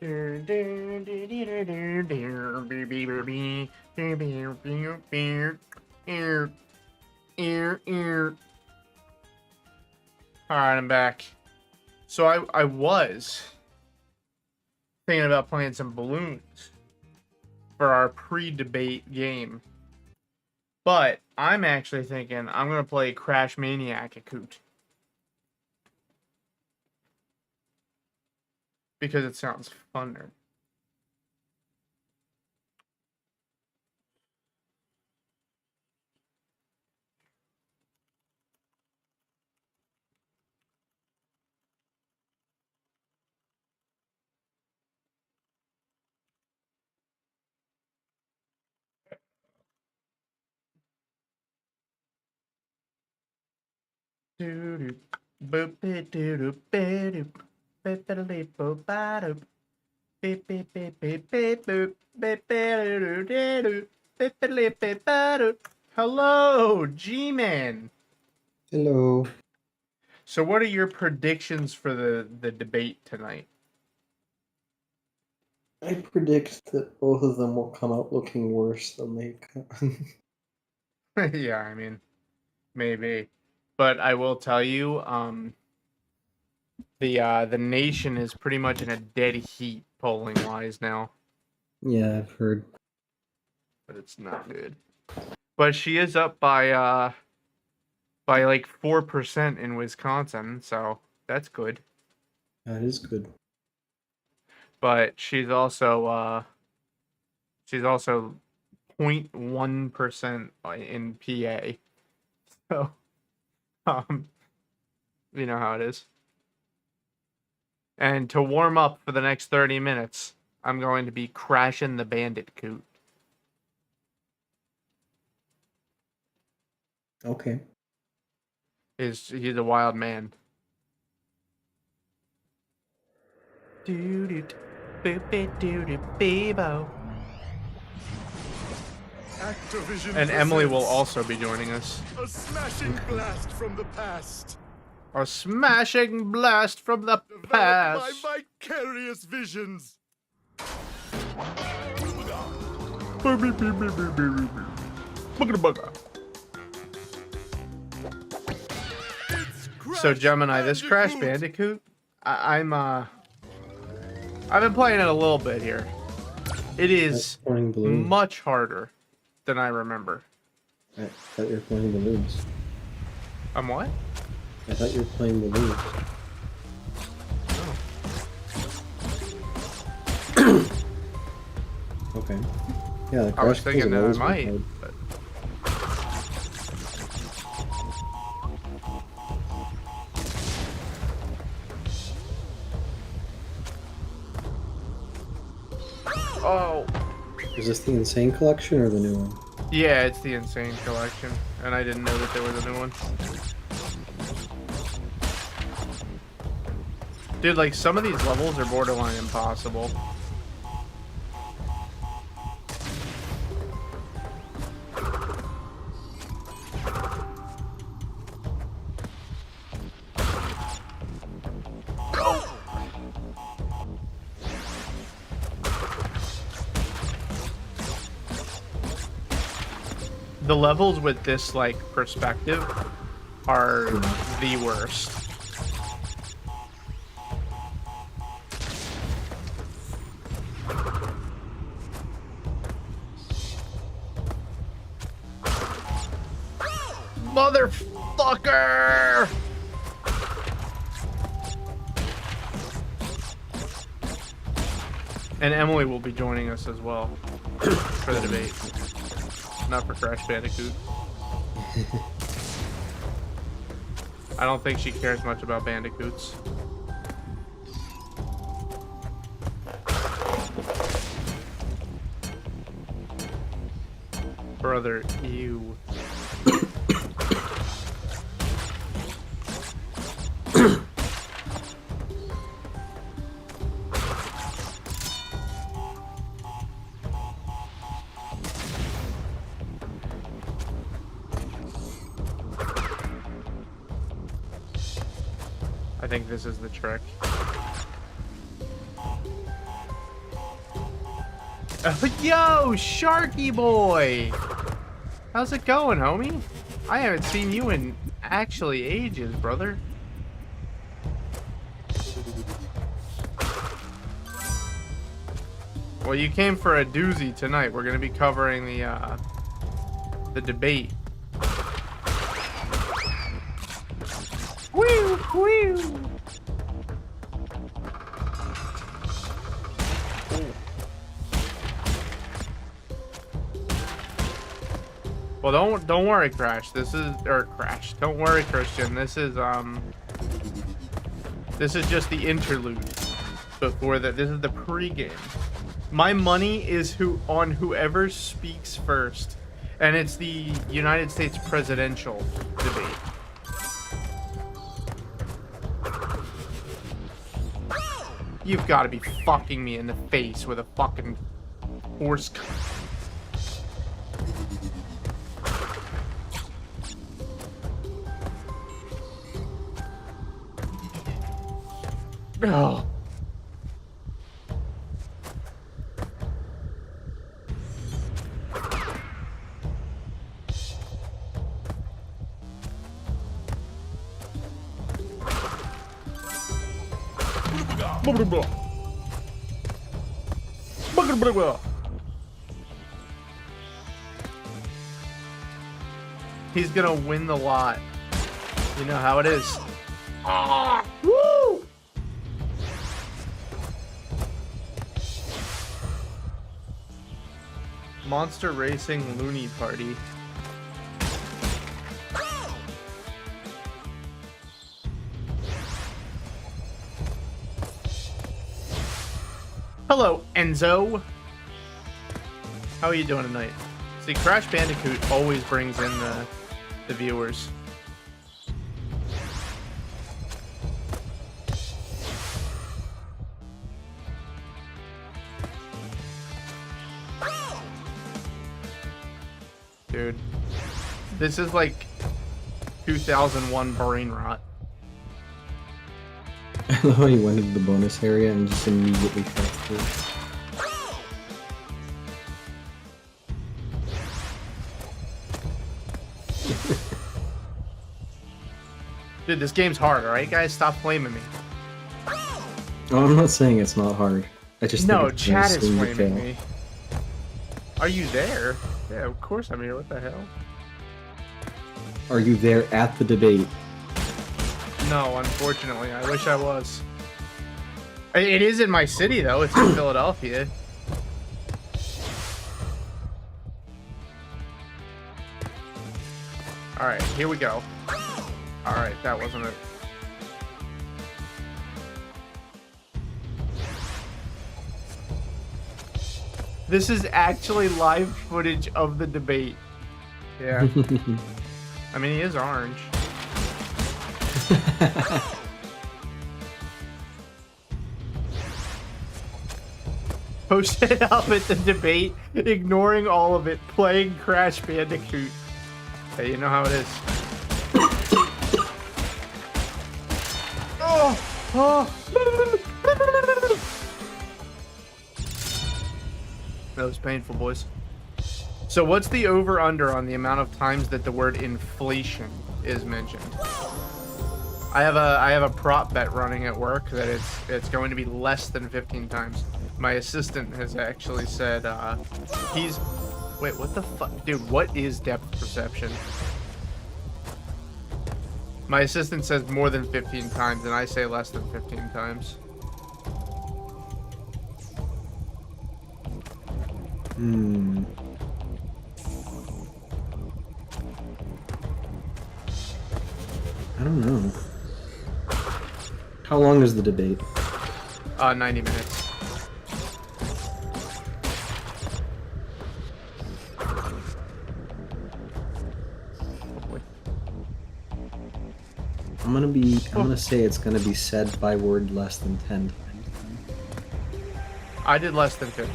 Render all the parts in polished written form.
Alright, I'm back. So I was thinking about playing some balloons for our pre-debate game. But I'm actually thinking I'm going to play Crash Maniac Acoot. Because it sounds funner. Hello, G-Man. Hello. So what are your predictions for the debate tonight? I predict that both of them will come out looking worse than they come. Yeah, I mean, maybe. But I will tell you, the nation is pretty much in a dead heat polling wise now. Yeah, I've heard. But it's not good. But she is up by like 4% in Wisconsin, so that's good. That is good. But she's also 0.1% in PA. So you know how it is. And to warm up for the next 30 minutes, I'm going to be crashing the bandit coot. Okay. He's a wild man. And Emily will also be joining us. A smashing blast from the past. A smashing blast from the past. My vicarious visions. So Gemini, this Crash Bandicoot, I've been playing it a little bit here. It is much harder than I remember. I thought you were playing balloons. I'm what? I thought you were playing balloons. Oh. Okay. Yeah, the I was Crash thinking that I might. Hard. But... Oh. Is this the Insane Collection or the new one? Yeah, it's the Insane Collection, and I didn't know that there was a new one. Dude, like, some of these levels are borderline impossible. The levels with this, like, perspective are the worst. Motherfucker! And Emily will be joining us as well for the debate. Not for Crash Bandicoot. I don't think she cares much about bandicoots. Brother, ew. I think this is the trick. Yo, Sharky boy! How's it going, homie? I haven't seen you in actually ages, brother. Well, you came for a doozy tonight. We're gonna be covering the debate. Woo, woo. Well, don't worry, Crash. This is Crash. Don't worry, Christian. This is just the interlude before that. This is the pregame. My money is on whoever speaks first, and it's the United States presidential debate. You've got to be fucking me in the face with a fucking horse. Oh. He's gonna win the lot. You know how it is. Woo! Monster Racing Looney Party. Hello, Enzo. How are you doing tonight? See, Crash Bandicoot always brings in the viewers. Dude, this is like 2001 brain rot. I love how you went into the bonus area and just immediately cut through. Dude, this game's hard, alright, guys? Stop flaming me. Oh, I'm not saying it's not hard. I just No, think it's chat is soon to flaming fail. me. Are you there? Yeah, of course I'm here. What the hell? Are you there at the debate? No, unfortunately. I wish I was. It is in my city, though. It's in Philadelphia. Alright, here we go. Alright, that wasn't it. This is actually live footage of the debate. Yeah. I mean, he is orange. Posted up at the debate, ignoring all of it, playing Crash Bandicoot. Hey, you know how it is. Oh! That was painful, boys. So what's the over-under on the amount of times that the word inflation is mentioned? I have a prop bet running at work that it's going to be less than 15 times. My assistant has actually said wait, what the fuck? Dude, what is depth perception? My assistant says more than 15 times, and I say less than 15 times. I don't know. How long is the debate? 90 minutes. I'm gonna say it's gonna be said by word less than 10 times. I did less than 50.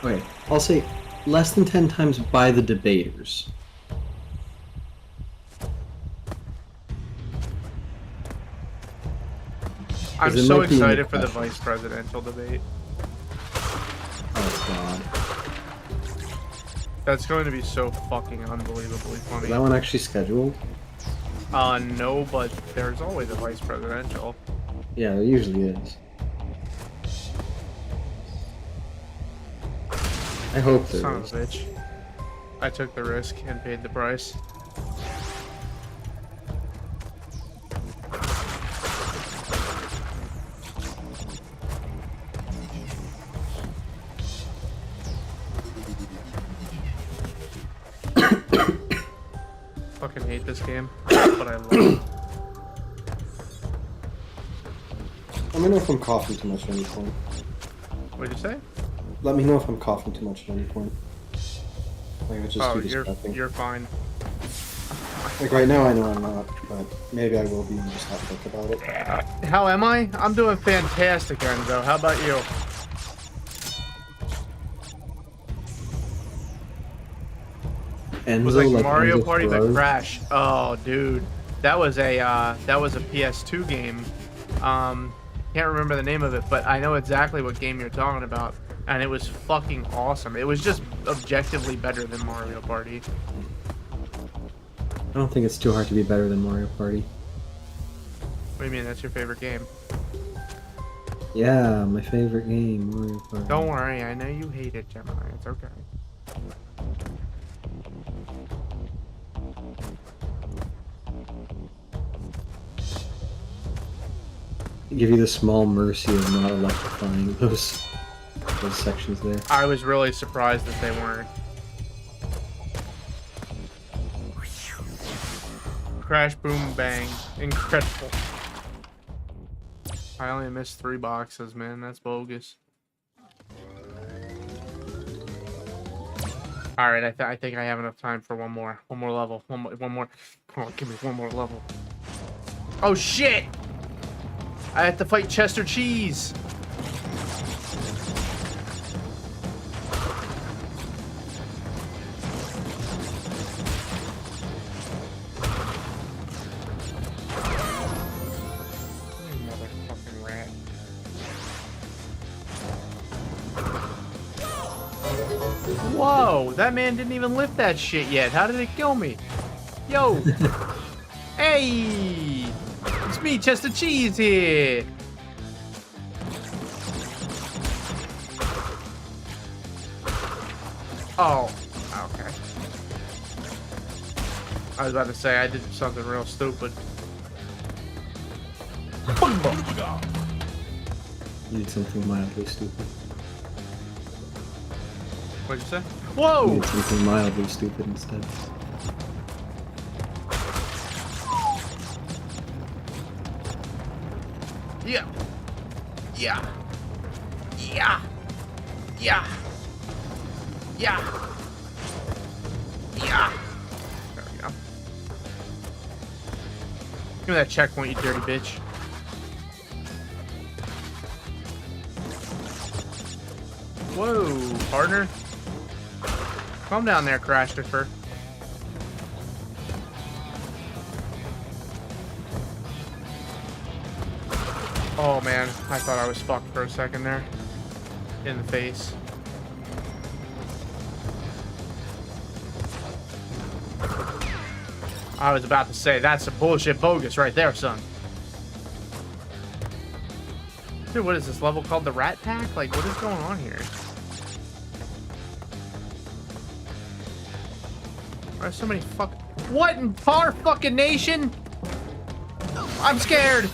Okay, I'll say less than 10 times by the debaters. I'm so excited for the vice presidential debate. Oh god. That's going to be so fucking unbelievably Is funny. that one actually scheduled? No, but there's always a vice presidential. Yeah, there usually is. I hope there Son is. of a bitch. I took the risk and paid the price. Fucking hate this game, but I love it. Let me know if I'm coughing too much at any point. What'd you say? Let me know if I'm coughing too much at any point. Like, it's just Oh, too distracting. you're fine. Like, right now I know I'm not, but maybe I will be and just not think about it. How am I? I'm doing fantastic, Enzo. How about you? Enzo, Was like Mario Enzo Party Ferrari? but Crash. Oh, dude, that was a PS2 game. Can't remember the name of it, but I know exactly what game you're talking about, and it was fucking awesome. It was just objectively better than Mario Party. I don't think it's too hard to be better than Mario Party. What do you mean? That's your favorite game? Yeah, my favorite game, Mario Party. Don't worry, I know you hate it, Gemini. It's okay. Give you the small mercy of not electrifying those sections there. I was really surprised that they weren't. Crash, boom, bang. Incredible. I only missed 3 boxes, man. That's bogus. Alright, I think I have enough time for one more. One more level. One more. Come on, give me one more level. Oh, shit! I have to fight Chester Cheese. Motherfucking rat. Whoa, that man didn't even lift that shit yet. How did it kill me? Yo. Hey. It's me, Chester Cheese here. Oh, okay. I was about to say I did something real stupid. You did something mildly stupid. What'd you say? You Whoa! did something mildly stupid instead. Yeah. Yeah. Yeah. Yeah. Yeah. Yeah. There we go. Give me that checkpoint, you dirty bitch. Whoa, partner. Calm down there, Christopher. Oh man, I thought I was fucked for a second there. In the face. I was about to say, that's some bullshit bogus right there, son. Dude, what is this level called? The Rat Pack? Like, what is going on here? Why are so many fuck... What in our fucking nation? I'm scared.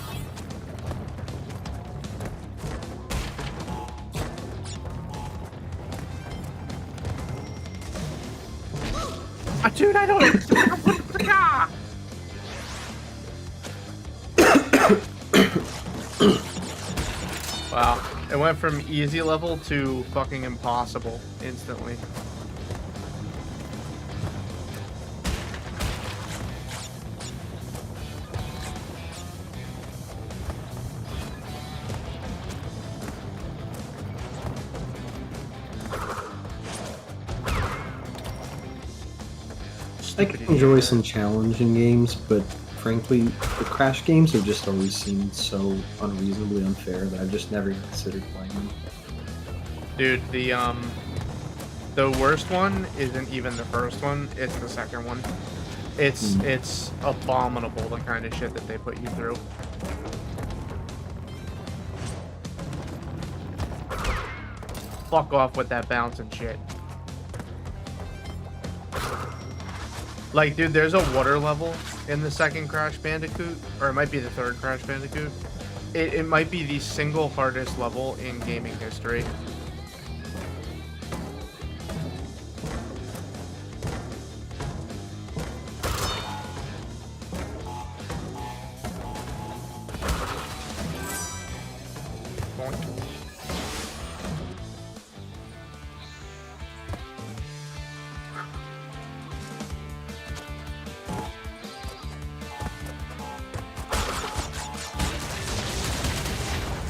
Dude, I don't... Wow. It went from easy level to fucking impossible instantly. I can enjoy some challenging games, but frankly, the Crash games have just always seemed so unreasonably unfair that I've just never considered playing them. Dude, the The worst one isn't even the first one, it's the second one. It's abominable, the kind of shit that they put you through. Fuck off with that bounce and shit. Like, dude, there's a water level in the second Crash Bandicoot, or it might be the third Crash Bandicoot. It might be the single hardest level in gaming history.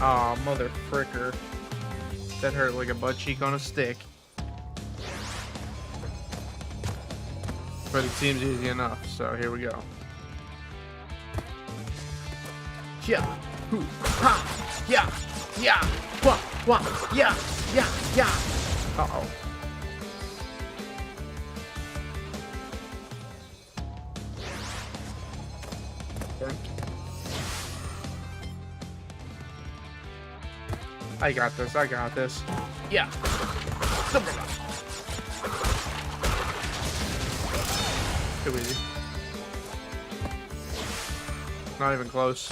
Aw, mother fricker. That hurt like a butt cheek on a stick. But it seems easy enough, so here we go. Yeah, hoo, ha, yeah, yeah, wah, wah, yeah, yeah, yeah. Uh-oh. I got this, I got this. Yeah. Too easy. Not even close.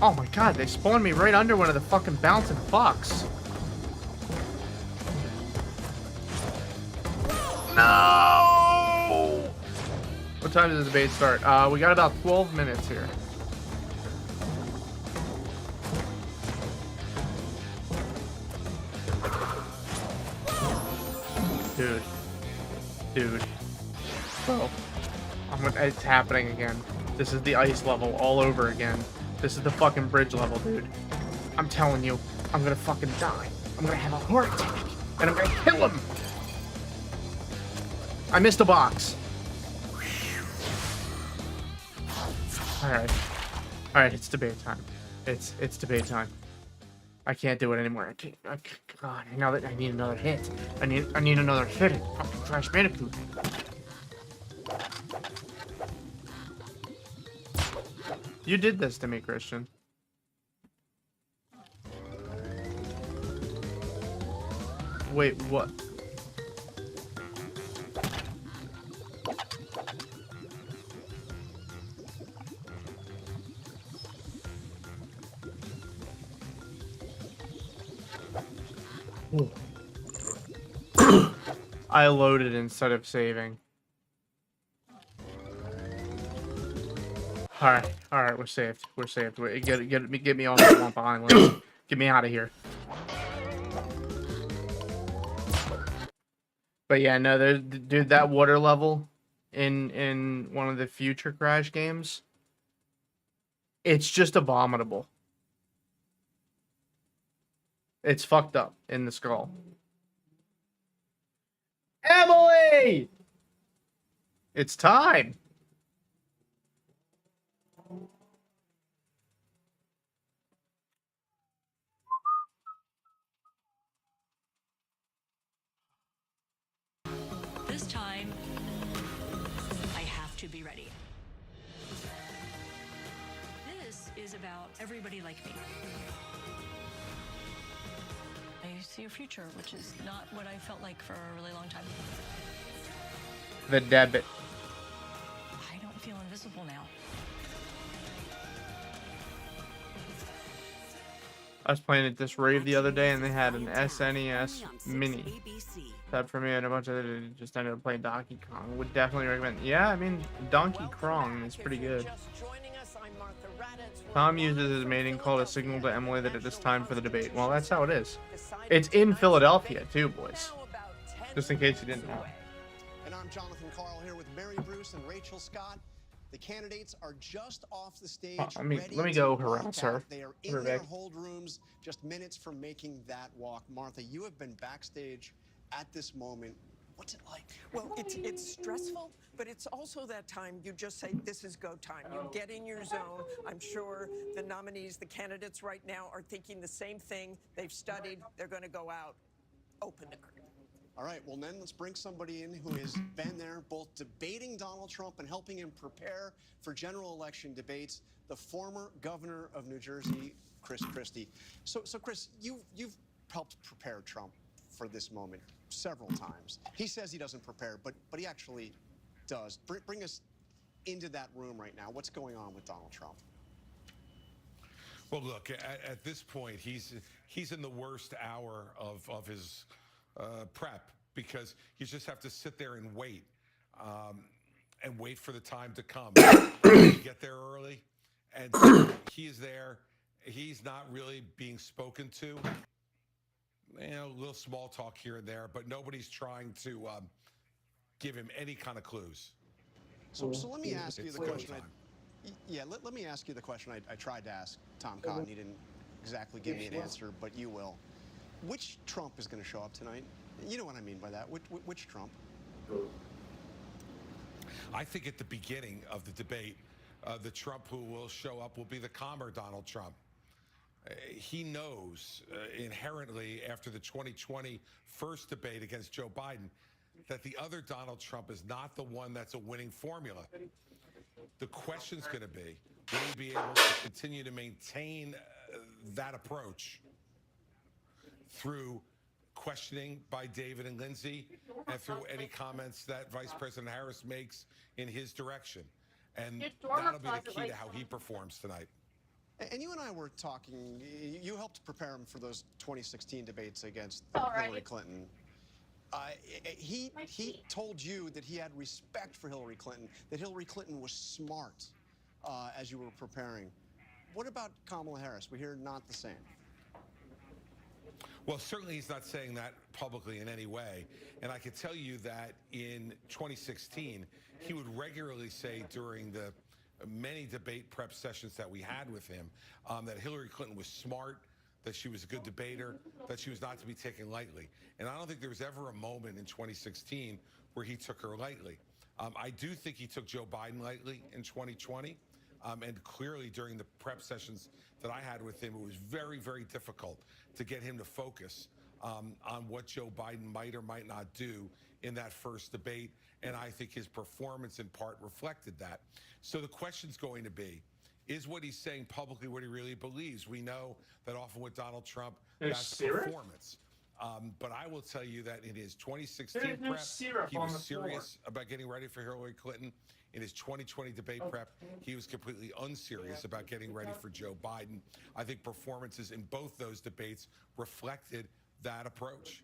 Oh my god, they spawned me right under one of the fucking bouncing fucks. No! What time does the debate start? We got about 12 minutes here. Dude. Bro. It's happening again. This is the ice level all over again. This is the fucking bridge level, dude. I'm telling you, I'm gonna fucking die. I'm gonna have a heart attack. And I'm gonna kill him! I missed a box. Alright, it's debate time. It's debate time. I can't do it anymore. God, I know that I need another hit. I need another hit at fucking Crash Bandicoot. You did this to me, Christian. Wait, what? I loaded instead of saving. Alright, we're saved. We're saved. Get me off the Wumpa Island. Get me out of here. But yeah, no, dude, that water level in one of the future Crash games, it's just abominable. It's fucked up in the skull. Emily! It's time. This time, I have to be ready. This is about everybody like me. I see a future, which is not what I felt like for a really long time. The debit. I don't feel invisible now. I was playing at this rave the other day and they had an SNES Mini. That for me and a bunch of it just ended up playing Donkey Kong. Would definitely recommend. Yeah, I mean, Donkey Kong is pretty good. Tom uses his mating call to signal to Emily that it is time for the debate. Well, that's how it is. It's in Philadelphia, too, boys. Just in case you didn't know. And I'm Jonathan Carl here with Mary Bruce and Rachel Scott. The candidates are just off the stage. Let me go harass her. They are in their hold rooms, just minutes from making that walk. Martha, you have been backstage at this moment. What's it like? Well, it's stressful, but it's also that time you just say, this is go time. You get in your zone. I'm sure the nominees, the candidates right now are thinking the same thing. They've studied. They're going to go out. Open the curtain. All right, well, then let's bring somebody in who has been there both debating Donald Trump and helping him prepare for general election debates, the former governor of New Jersey, Chris Christie. So Chris, you've helped prepare Trump for this moment several times. He says he doesn't prepare, but he actually does. Bring us into that room right now. What's going on with Donald Trump? Well, look, at this point, he's in the worst hour of his prep, because you just have to sit there and wait for the time to come. You get there early, and so he is there. He's not really being spoken to. You know, a little small talk here and there, but nobody's trying to give him any kind of clues. So let me ask you It's the go question. time. Let me ask you the question I tried to ask Tom Cotton. He didn't exactly give me an answer, but you will. Which Trump is going to show up tonight? You know what I mean by that. Which Trump? I think at the beginning of the debate, the Trump who will show up will be the calmer Donald Trump. He knows inherently after the 2020 first debate against Joe Biden that the other Donald Trump is not the one that's a winning formula. The question's going to be, will he be able to continue to maintain that approach through questioning by David and Lindsay and through any comments that Vice President Harris makes in his direction? And that'll be the key to how he performs tonight. And you and I were talking, you helped prepare him for those 2016 debates against Hillary Clinton. He told you that he had respect for Hillary Clinton, that Hillary Clinton was smart as you were preparing. What about Kamala Harris? We hear not the same. Well, certainly he's not saying that publicly in any way. And I can tell you that in 2016, he would regularly say during the many debate prep sessions that we had with him that Hillary Clinton was smart, that she was a good debater, that she was not to be taken lightly. And I don't think there was ever a moment in 2016 where he took her lightly. I do think he took Joe Biden lightly in 2020. And clearly during the prep sessions that I had with him, it was very, very difficult to get him to focus on what Joe Biden might or might not do in that first debate. And I think his performance in part reflected that. So the question's going to be, is what he's saying publicly what he really believes? We know that often with Donald Trump, that's performance. But I will tell you that in his 2016 prep, he was serious about getting ready for Hillary Clinton. In his 2020 debate prep, he was completely unserious about getting ready for Joe Biden. I think performances in both those debates reflected that approach.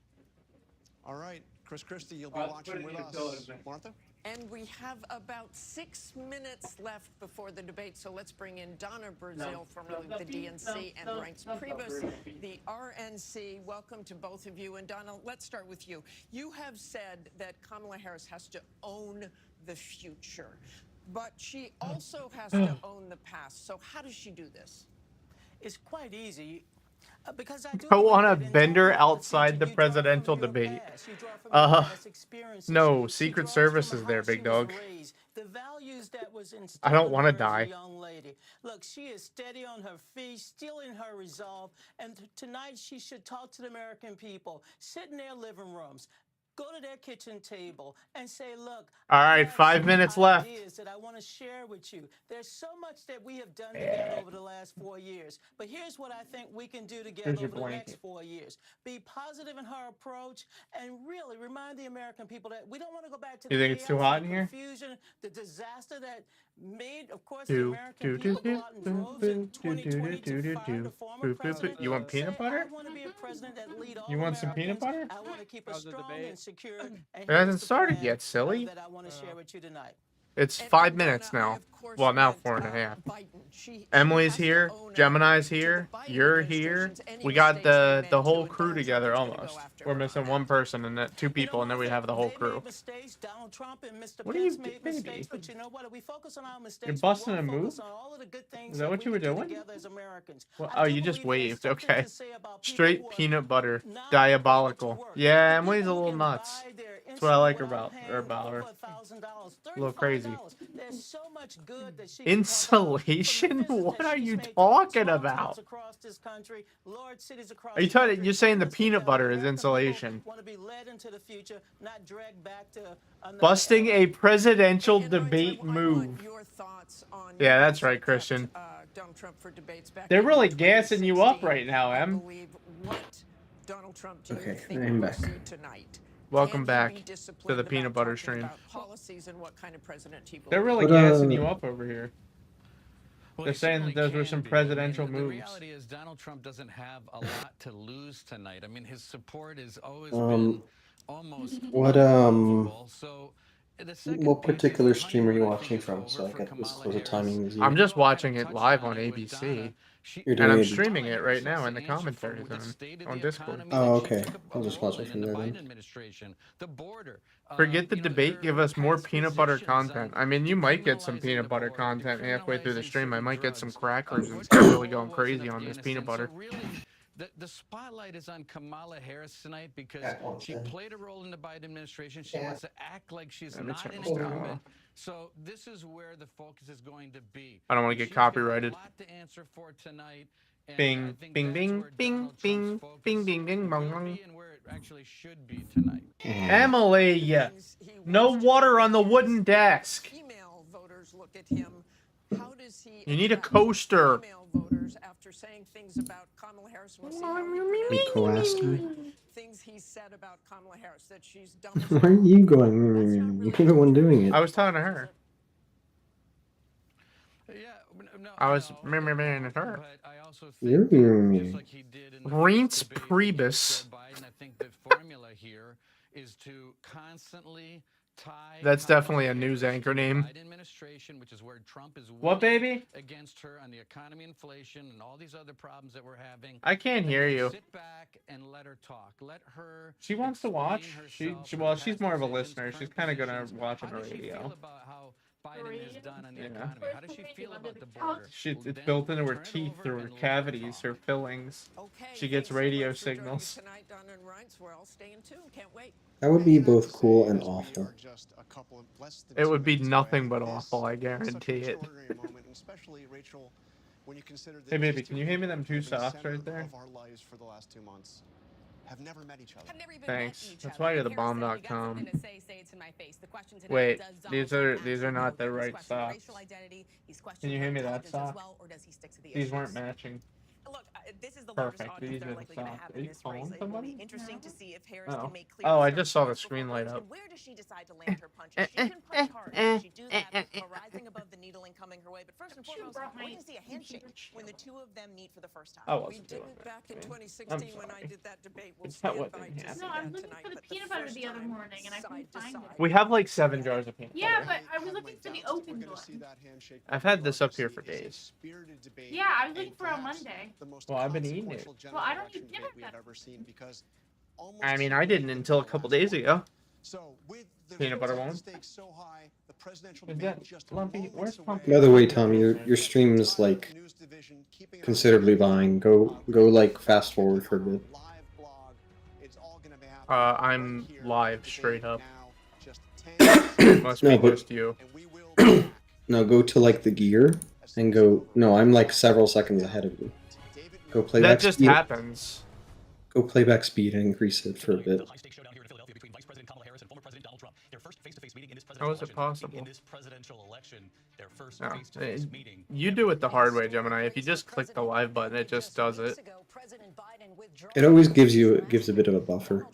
All right, Chris Christie, you'll be watching with us. Martha? And we have about 6 minutes left before the debate, so let's bring in Donna Brazil, formerly of the DNC, and Reince Priebus, the RNC. Welcome to both of you. And Donna, let's start with you. You have said that Kamala Harris has to own the future, but she also has to own the past. So how does she do this? It's quite easy. Because Go on a bender outside the presidential debate. No, Secret Service is there, big dog. The values that was I don't want to die. Young lady. Look, she is steady on her feet, still in her resolve, and tonight she should talk to the American people, sit in their living rooms, go to their kitchen table and say, look, all right, 5 minutes left. That I want to share with you. There's so much that we have done together over the last 4 years. But here's what I think we can do together over the next 4 years. Be positive in her approach and really remind the American people that we don't want to go back to the think it's too hot in here? Confusion, the disaster that made, of course, the American people go out in droves in 2020 to fire the former president. You want peanut butter? I want to be a president that lead all You want some peanut butter? I want to keep us strong and secure. It hasn't started yet, silly. That I want to share with you tonight. It's 5 minutes now. Well, now 4.5. Emily's here. Gemini's here. You're here. We got the whole crew together almost. We're missing one person and that 2 people, and then we have the whole crew. What are you, baby? You're busting a move? Is that what you were doing? Well, oh, you just waved. Okay. Straight peanut butter. Diabolical. Yeah, Emily's a little nuts. That's what I like about her. A little crazy. There's so much good that she Insulation? What are you talking about? Are you talking? You're saying the peanut butter is insulation? Busting a presidential debate move. Yeah, that's right, Christian. They're really gassing you up right now, Em. Okay, I'm back. Welcome back to the peanut butter stream. They're really But, gassing you up over here. Well, They're he saying that those certainly were can some be. presidential The moves. reality is Donald Trump doesn't have a lot to lose tonight. I mean, his support has always been almost unbelievable. So the second what piece is particular the stream are you honeymoon, I think, watching is from? over So I for get this Kamala close a Harris. timing as you. I'm just You know, I watching kinda it touched live on on it with ABC. Donna. You're And doing I'm it. streaming it Kamala right Harris now has in the to answer commentary for the zone state of on the Discord. economy Oh, that she okay. took a I'll just role watch it in from the there Biden then. administration, the border. Forget the You know, debate. Give us more past peanut butter positions content. on I mean, you might get some decriminalizing peanut the butter border, content halfway through the decriminalizing stream. I certain might get some drugs. crackers and What start the really role going was crazy in on this Afghanistan. peanut butter. So really, the spotlight is on Kamala Harris tonight because she played a role in the Biden administration. She wants to act like she's Let me not turn an this down. incumbent. So this is where the focus is going to be. I don't want to And get she's got a copyrighted. lot to answer for tonight. And I Bing, think bing, that's bing, where bing, Donald Trump's bing, focus bing, bing, bing, bong, will bong. be and where it actually should be tonight. Emily, no water on the wooden desk. Female voters look at him. How does he You need a attract coaster. female voters after saying things about Kamala Harris? We'll see how he You pronounces coaxed me. things he said about Kamala Harris, that she's dumb as Why are you going? You're the one doing it. I was talking to her. Yeah, no, I was know, at her. but I also You're think, hearing me. just like he did in the Reince first debate Priebus. against Joe Biden, I think the formula here is to constantly tie That's Kamala definitely a news Harris anchor to the name. Biden administration, which is where Trump is What, winning baby? against her on the economy, inflation, and all these other problems that we're having. I can't hear you. Sit back and let her talk. Let her. She wants to watch. explain She herself, well, her she's past more of a decisions, listener. She's current kind of gonna positions. watch on How the does she feel radio. about how Biden has done on the Yeah. economy? How does she feel about the border? It's Well, built then into her turn it teeth over through her and let cavities, talk. her fillings. Okay, She gets thanks so radio much for joining us signals. tonight, Donna and Reince. We're all staying tuned. Can't wait. That would be both cool and awful. It would be nothing but awful, I guarantee it. Hey, baby, can you hand me them two socks right there? Have never met each other. Thanks. That's why you're the bomb.com. Wait, these are not the right socks. Can you hand me that sock? These weren't matching. Look, this is the Perfect. largest audience These they're are the likely going to socks. have Are in you this race. calling It will be somebody? interesting to see if Harris Oh. can make clear. Oh, I certain just saw the points screen before light votes. up. And where does she decide to land her punches? She can punch hard. Does she do that with rising above the needling coming her way? But first and foremost, we're going to see a handshake when the two of them meet for the first time. I We wasn't doing didn't that. back in I'm 2016 when I sorry. did that debate. We'll It's not stand what by didn't to see happen. No, I'm that looking tonight. for the But peanut butter first the other time, morning, and I side couldn't to find side. it. We have like 7 jars of peanut Yeah, butter. but I was looking for the opened one. I've had this up here for days. Yeah, I was looking for it on Monday. Well, I've been eating it. Well, I don't even never had I mean, I didn't until a couple days ago. So with the Peanut butter voting one? stakes so high, the presidential Is debate that just lumpy? moments Where's away. pumpkin? By the way, Tom, your stream is like News division keeping it considerably on behind. Go like fast forward for a bit. live blog. It's all gonna be happening I'm right here live at the straight debate up. now, just 10 Must No, be but- just you. and we will be back. No, go to like the gear and go. No, I'm like several seconds ahead of you. Go That playback just speed. happens. Go playback speed and increase it for a bit. How is it possible? In this presidential election, their first No, face-to-face meeting. you do it the hard way, Gemini. If you just click the live button, it just does it. It always gives a bit of a buffer.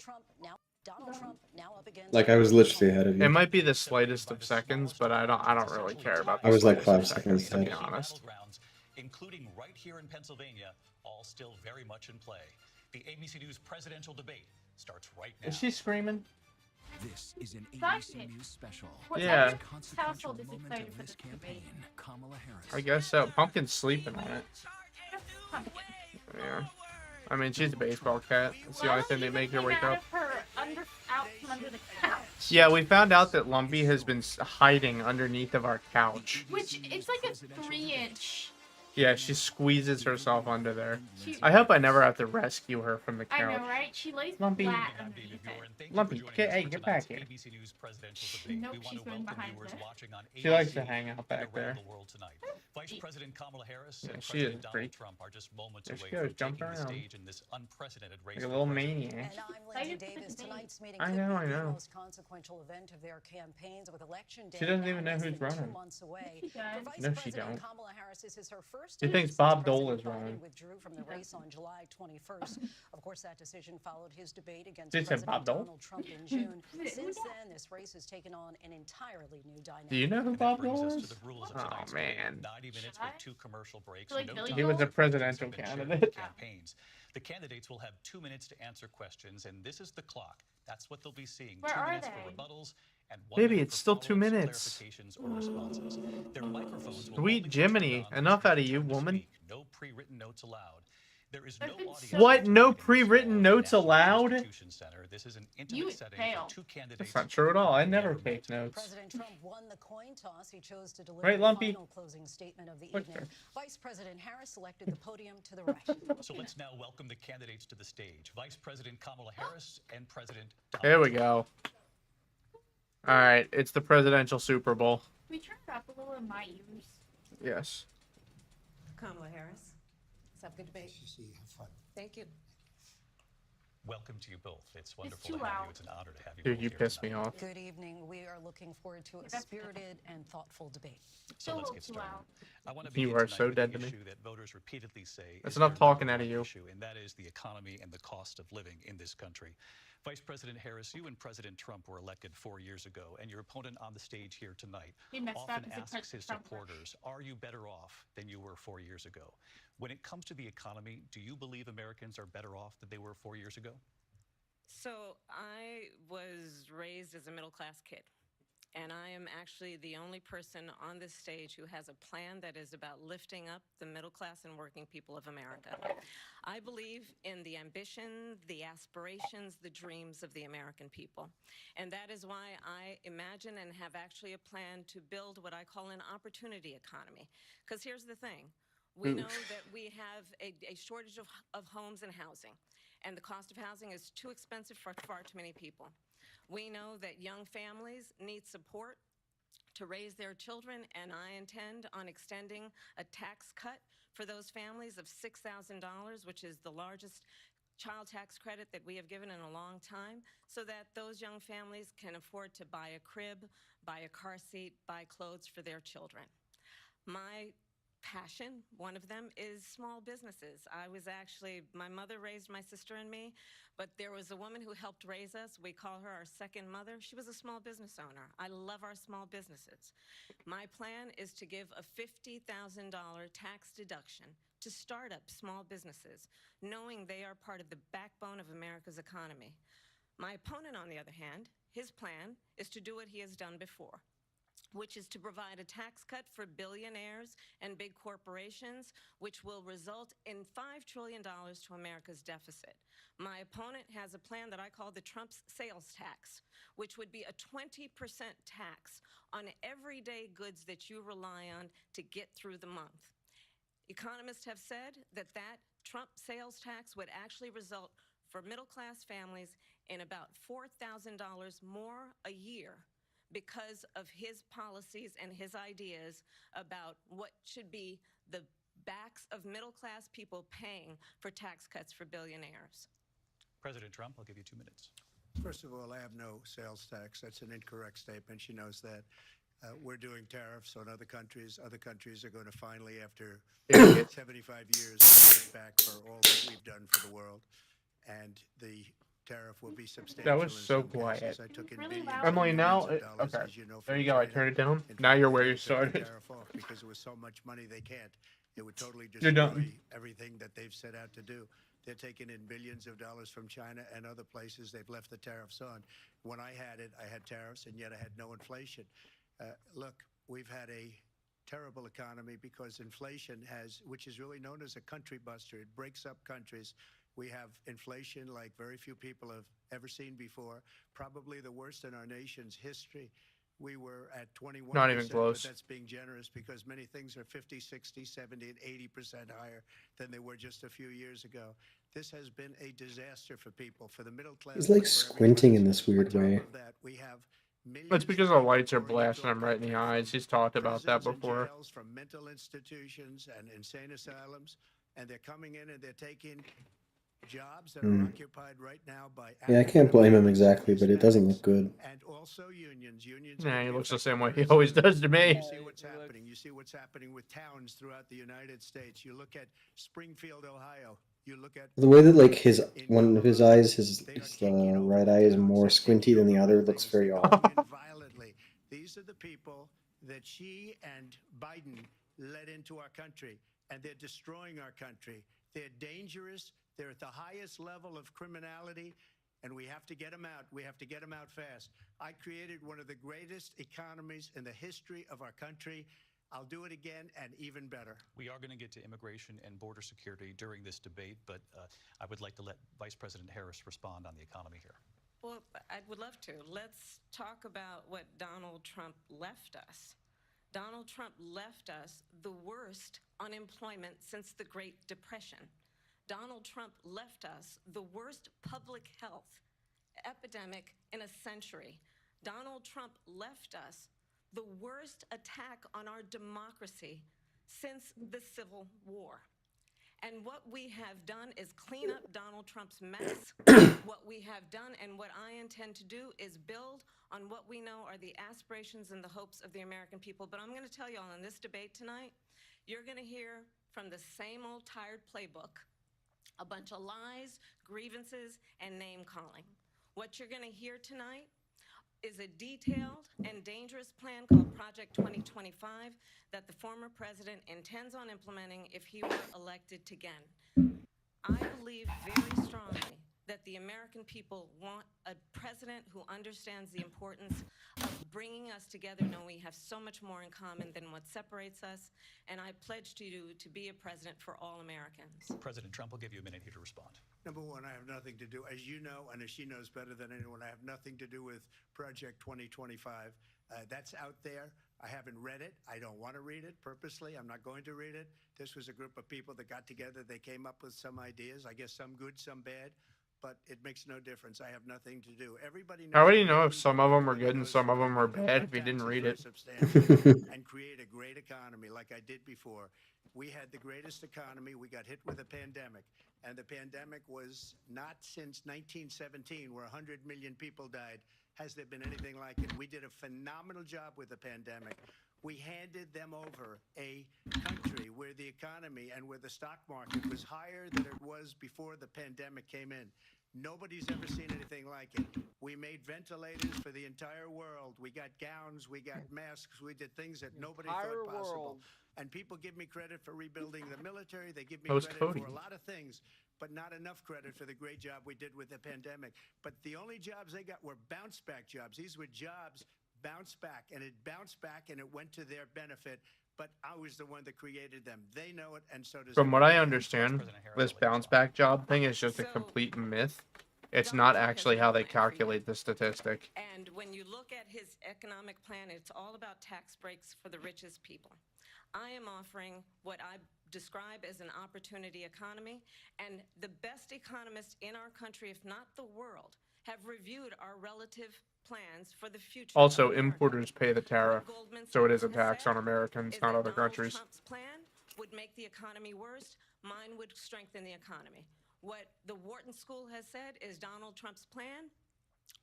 Like I was literally ahead of It you. might be the slightest of seconds, but I don't really care about the I was like slightest 5 of seconds, seconds to be ahead. honest. Battlegrounds, including right here in Pennsylvania, all still very much in play. The ABC News presidential debate starts right now. Is she screaming? This is an That's ABC it. News special. What Yeah. type of household is excited for this debate? Kamala Harris. I guess so. Pumpkin's sleeping on it. Pumpkin. Yeah. I mean, she's a baseball cat. That's the only thing they make her wake up. Out from under the couch. Yeah, we found out that Lumpy has been hiding underneath of our couch. Which, it's like a 3-inch. Yeah, she squeezes herself under there. She- I hope I never have to rescue her from the I couch. know, right? She lays Lumpy. flat Happy underneath if you're in it. Thank you Lumpy, for joining get, us hey, for get tonight's back here. ABC News presidential debate. Nope, We want she's to going welcome behind viewers her. watching on She likes to ABC hang out and back around there. the world tonight. Vice President Kamala Harris Yeah, and she is President a Donald freak. Trump are just moments There she away goes, from jumping taking the around. stage in this unprecedented race Like a for little president. maniac. And I'm Excited Lindsay for the Davis. debate. Tonight's meeting I could know, be I the know. most consequential event of their campaigns, with Election Day She doesn't now even know less who's than 2 running. months away. She does. For Vice No, she President don't. Kamala Harris, this is her first She debate thinks since Bob Dole President is Biden running. withdrew from the race on July 21st. Of course, that decision followed his debate against She said President Bob Dole? Donald Trump in June. Since then, this race has taken on an entirely new dynamic. Do you know who And that Bob brings Dole us to is? the rules of Oh, tonight's man. 90 minutes with 2 commercial breaks. Like No Billy time He was a for questions presidential have been shared candidate. with campaigns. The candidates will have 2 minutes to answer questions, and this is the clock. That's what they'll be seeing. Where 2 are minutes they? for rebuttals and 1 Baby, minute it's for still 2 follow-ups, minutes. clarifications, or responses. Their microphones will Sweet only be turned Jiminy. on once Enough given out of you, time to woman. speak. No pre-written notes allowed. There is no I've been audience. so- What? No participating in this pre-written call at notes the National allowed? Constitution Center. This is an intimate You setting fail. for 2 candidates. That's not true at all. I who never never met. take notes. President Trump won the coin toss. He chose to deliver Right, the Lumpy? final closing statement of the Look evening. there. Vice President Harris selected the podium to the right. So let's now welcome the candidates to the stage. Vice President Kamala Harris and President Donald Here we Trump. go. All right, it's the presidential Super Bowl. We turned it up a little in my ears. Yes. Kamala Harris. Let's have a good debate. Thank you. Welcome to you both. It's wonderful too to have loud. you. It's an honor to have you Dude, both you here pissed me tonight. off. Good evening. We are looking forward to a spirited and thoughtful debate. So let's Still get too started. loud. I want to You begin are tonight so with dead the to me. issue that voters repeatedly say That's is enough their talking number out of one you. issue, and that is the economy and the cost of living in this country. Vice President Harris, you and President Trump were elected 4 years ago, and your opponent on the stage here tonight He messed up often as a asks his Trump. supporters, are you better off than you were 4 years ago? When it comes to the economy, do you believe Americans are better off than they were 4 years ago? So I was raised as a middle-class kid, and I am actually the only person on this stage who has a plan that is about lifting up the middle class and working people of America. I believe in the ambition, the aspirations, the dreams of the American people. And that is why I imagine and have actually a plan to build what I call an opportunity economy. Because here's the thing. We know that we have a shortage of homes and housing, and the cost of housing is too expensive for far too many people. We know that young families need support to raise their children, and I intend on extending a tax cut for those families of $6,000, which is the largest child tax credit that we have given in a long time, so that those young families can afford to buy a crib, buy a car seat, buy clothes for their children. My passion, one of them, is small businesses. My mother raised my sister and me, but there was a woman who helped raise us. We call her our second mother. She was a small business owner. I love our small businesses. My plan is to give a $50,000 tax deduction to start up small businesses, knowing they are part of the backbone of America's economy. My opponent, on the other hand, his plan is to do what he has done before, which is to provide a tax cut for billionaires and big corporations, which will result in $5 trillion to America's deficit. My opponent has a plan that I call the Trump's sales tax, which would be a 20% tax on everyday goods that you rely on to get through the month. Economists have said that Trump sales tax would actually result for middle-class families in about $4,000 more a year, because of his policies and his ideas about what should be the backs of middle-class people paying for tax cuts for billionaires. President Trump, I'll give you 2 minutes. First of all, I have no sales tax. That's an incorrect statement. She knows that. We're doing tariffs on other countries. Other countries are going to finally, after 75 years, pay back for all that we've done for the world. And the tariff will be substantial. That was in so some quiet. cases. I took in billions Emily, and now, billions of dollars, okay. as you know, There from you go. I China. turned it down. In Now fact, you're where they you took the started. tariff off because it was so much money they can't. It would totally You're destroy done. everything that they've set out to do. They're taking in billions of dollars from China and other places. They've left the tariffs on. When I had it, I had tariffs, and yet I had no inflation. Look, we've had a terrible economy because inflation which is really known as a country buster. It breaks up countries. We have inflation like very few people have ever seen before, probably the worst in our nation's history. we were at 21%. Not even close. But that's being generous because many things are 50, 60, 70, and 80% higher than they were just a few years ago. This has been a disaster for people, for the middle class. He's like squinting in this weird way. That we have It's because the lights are blasting him right in the eyes. He's talked about that before. Jails, from mental institutions and insane asylums, and they're coming in and they're taking jobs that are occupied right now by Yeah, I can't blame him exactly, but it doesn't look good. and also unions. Nah, he looks the same way he always does to me. You see what's happening. You see what's happening with towns throughout the United States. You look at Springfield, Ohio. You look at The way that like one of his eyes, his right eye is more squinty than the other, looks very odd. violently. These are the people that Xi and Biden led into our country, and they're destroying our country. They're dangerous. They're at the highest level of criminality, and we have to get them out. We have to get them out fast. I created one of the greatest economies in the history of our country. I'll do it again and even better. We are going to get to immigration and border security during this debate, but I would like to let Vice President Harris respond on the economy here. Well, I would love to. Let's talk about what Donald Trump left us. Donald Trump left us the worst unemployment since the Great Depression. Donald Trump left us the worst public health epidemic in a century. Donald Trump left us the worst attack on our democracy since the Civil War. And what we have done is clean up Donald Trump's mess. What we have done and what I intend to do is build on what we know are the aspirations and the hopes of the American people. But I'm going to tell you all in this debate tonight, you're going to hear from the same old tired playbook, a bunch of lies, grievances, and name-calling. What you're going to hear tonight is a detailed and dangerous plan called Project 2025 that the former president intends on implementing if he were elected again. I believe very strongly that the American people want a president who understands the importance of bringing us together, knowing we have so much more in common than what separates us, and I pledge to you to be a president for all Americans. President Trump will give you a minute here to respond. Number one, I have nothing to do, as you know, and as she knows better than anyone, I have nothing to do with Project 2025. That's out there. I haven't read it. I don't want to read it purposely. I'm not going to read it. This was a group of people that got together. They came up with some ideas, I guess some good, some bad, but it makes no difference. I have nothing to do. Everybody knows. How would he know if some of them were good and some of them were bad if he didn't read it? And create a great economy like I did before. We had the greatest economy. We got hit with a pandemic. And the pandemic was not since 1917, where 100 million people died, has there been anything like it. We did a phenomenal job with the pandemic. We handed them over a country where the economy and where the stock market was higher than it was before the pandemic came in. Nobody's ever seen anything like it. We made ventilators for the entire world. We got gowns, we got masks, we did things that nobody thought possible. And people give me credit for rebuilding the military. They give me credit for a lot of things, but not enough credit for the great job we did with the pandemic. But the only jobs they got were bounce back jobs. These were jobs bounced back, and it bounced back and it went to their benefit. But I was the one that created them. They know it, and so does. From what I understand, this bounce back job thing is just a complete myth. It's not actually how they calculate the statistic. And when you look at his economic plan, it's all about tax breaks for the richest people. I am offering what I describe as an opportunity economy, and the best economists in our country, if not the world, have reviewed our relative plans for the future. Also, importers pay the tariff, so it is a tax on Americans, not other countries. Trump's plan would make the economy worse. Mine would strengthen the economy. What the Wharton School has said is Donald Trump's plan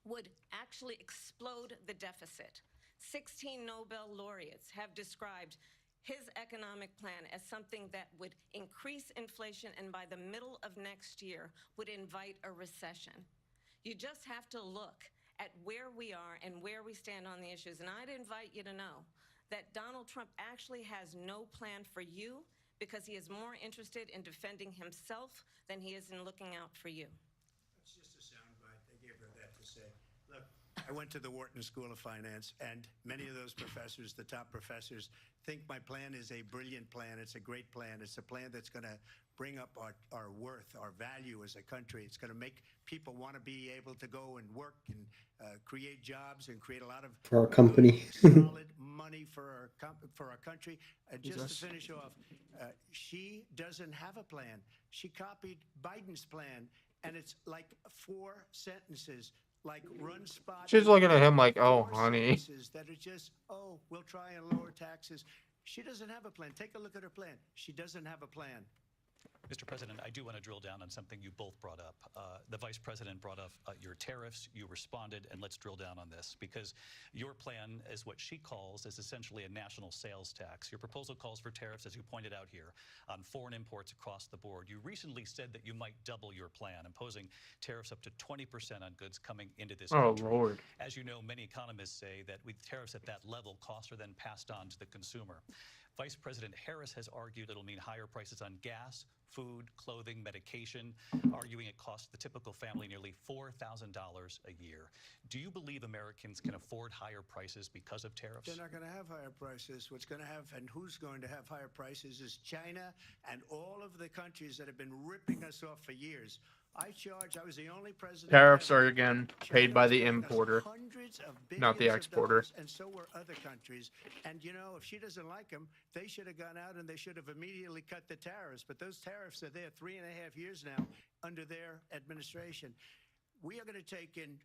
would actually explode the deficit. 16 Nobel laureates have described his economic plan as something that would increase inflation and by the middle of next year would invite a recession. You just have to look at where we are and where we stand on the issues. And I'd invite you to know that Donald Trump actually has no plan for you because he is more interested in defending himself than he is in looking out for you. It's just a soundbite. They gave her that to say. Look, I went to the Wharton School of Finance, and many of those professors, the top professors, think my plan is a brilliant plan. It's a great plan. It's a plan that's going to bring up our worth, our value as a country. It's going to make people want to be able to go and work and create jobs and create a lot of For our company. solid money for our country. Just to finish off, she doesn't have a plan. She copied Biden's plan, and it's like 4 sentences. Like run spot. She's looking at him like, oh, honey. That are just, oh, we'll try and lower taxes. She doesn't have a plan. Take a look at her plan. She doesn't have a plan. Mr. President, I do want to drill down on something you both brought up. The Vice President brought up your tariffs. You responded, and let's drill down on this because your plan is what she calls is essentially a national sales tax. Your proposal calls for tariffs, as you pointed out here, on foreign imports across the board. You recently said that you might double your plan, imposing tariffs up to 20% on goods coming into this country. Oh, Lord. As you know, many economists say that with tariffs at that level, costs are then passed on to the consumer. Vice President Harris has argued it'll mean higher prices on gas, food, clothing, medication, arguing it costs the typical family nearly $4,000 a year. Do you believe Americans can afford higher prices because of tariffs? They're not going to have higher prices. What's going to have and who's going to have higher prices is China and all of the countries that have been ripping us off for years. I was the only president. Tariffs are again paid by the importer, not the exporter. And so were other countries. And you know, if she doesn't like them, they should have gone out and they should have immediately cut the tariffs. But those tariffs are there 3.5 years now under their administration. We are going to take in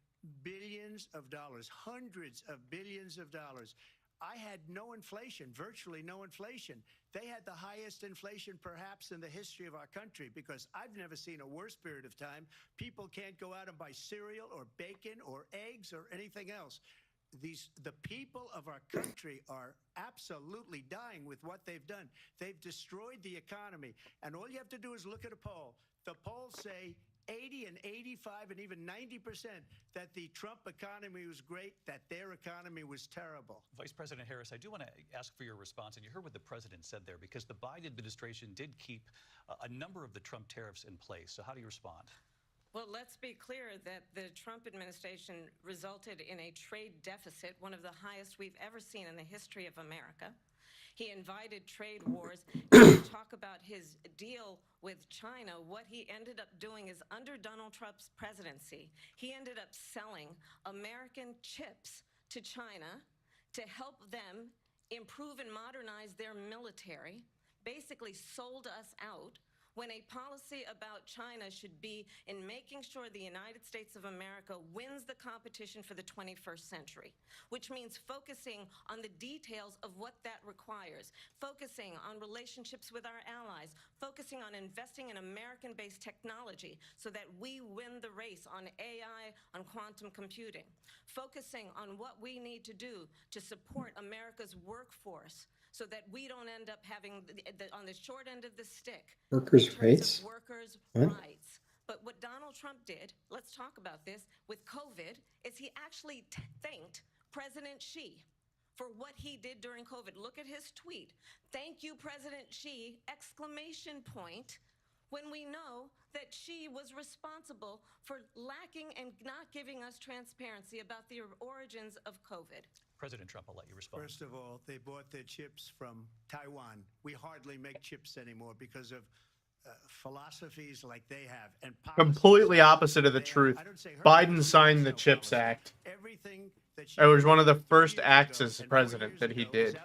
billions of dollars, hundreds of billions of dollars. I had no inflation, virtually no inflation. They had the highest inflation perhaps in the history of our country because I've never seen a worse period of time. People can't go out and buy cereal or bacon or eggs or anything else. The people of our country are absolutely dying with what they've done. They've destroyed the economy. And all you have to do is look at a poll. The polls say 80 and 85 and even 90% that the Trump economy was great, that their economy was terrible. Vice President Harris, I do want to ask for your response, and you heard what the president said there, because the Biden administration did keep a number of the Trump tariffs in place. So how do you respond? Well, let's be clear that the Trump administration resulted in a trade deficit, one of the highest we've ever seen in the history of America. He invited trade wars. To talk about his deal with China, what he ended up doing is under Donald Trump's presidency, he ended up selling American chips to China to help them improve and modernize their military, basically sold us out. When a policy about China should be in making sure the United States of America wins the competition for the 21st century, which means focusing on the details of what that requires, focusing on relationships with our allies, focusing on investing in American-based technology so that we win the race on AI, on quantum computing, focusing on what we need to do to support America's workforce so that we don't end up having on the short end of the stick. Workers' rights? Workers' What? rights. But what Donald Trump did, let's talk about this, with COVID, is he actually thanked President Xi for what he did during COVID. Look at his tweet. Thank you, President Xi, exclamation point, when we know that Xi was responsible for lacking and not giving us transparency about the origins of COVID. President Trump, I'll let you respond. First of all, they bought their chips from Taiwan. We hardly make chips anymore because of philosophies like they have. And Completely opposite of the truth. Biden signed the CHIPS Act. It was one of the first acts as president that he did.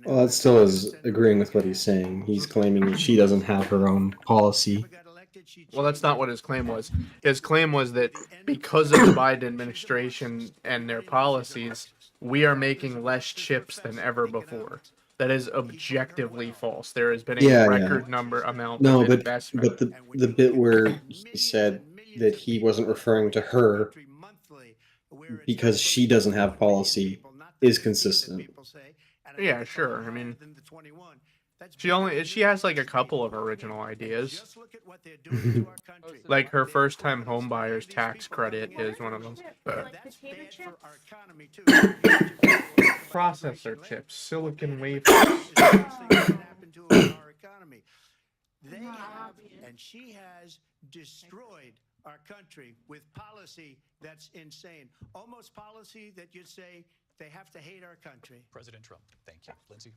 Well, that still is agreeing with what he's saying. He's claiming that she doesn't have her own policy. Well, that's not what his claim was. His claim was that because of the Biden administration and their policies, we are making less chips than ever before. That is objectively false. There has been a record amount of investment. But the bit where he said that he wasn't referring to her because she doesn't have policy is consistent. Yeah, sure. I mean, she has like a couple of original ideas. Like her first time home buyers tax credit is one of them. Processor chips, silicon wafers. They have, and she has destroyed our country with policy that's insane. Almost policy that you'd say they have to hate our country. President Trump, thank you. Lindsay?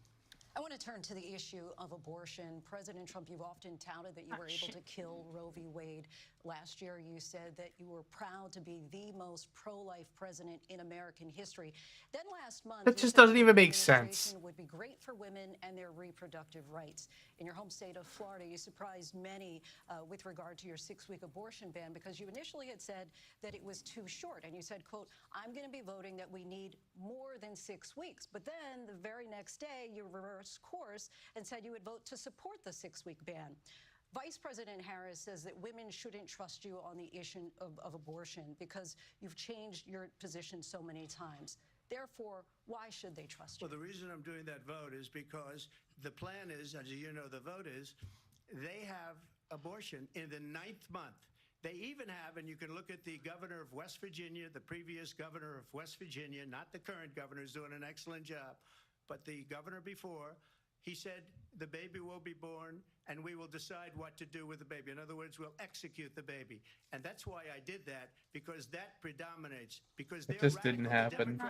I want to turn to the issue of abortion. President Trump, you've often touted that you were able to kill Roe v. Wade. Last year, you said that you were proud to be the most pro-life president in American history. Then last month, That just doesn't even make sense. would be great for women and their reproductive rights. In your home state of Florida, you surprised many with regard to your 6-week abortion ban because you initially had said that it was too short. And you said, quote, I'm going to be voting that we need more than 6 weeks. But then the very next day, you reversed course and said you would vote to support the 6-week ban. Vice President Harris says that women shouldn't trust you on the issue of abortion because you've changed your position so many times. Therefore, why should they trust you? Well, the reason I'm doing that vote is because the plan is, as you know, the vote is, they have abortion in the 9th month. They even have, and you can look at the governor of West Virginia, the previous governor of West Virginia, not the current governor, who's doing an excellent job, but the governor before, he said the baby will be born and we will decide what to do with the baby. In other words, we'll execute the baby. And that's why I did that, because that predominates. Because It just didn't happen.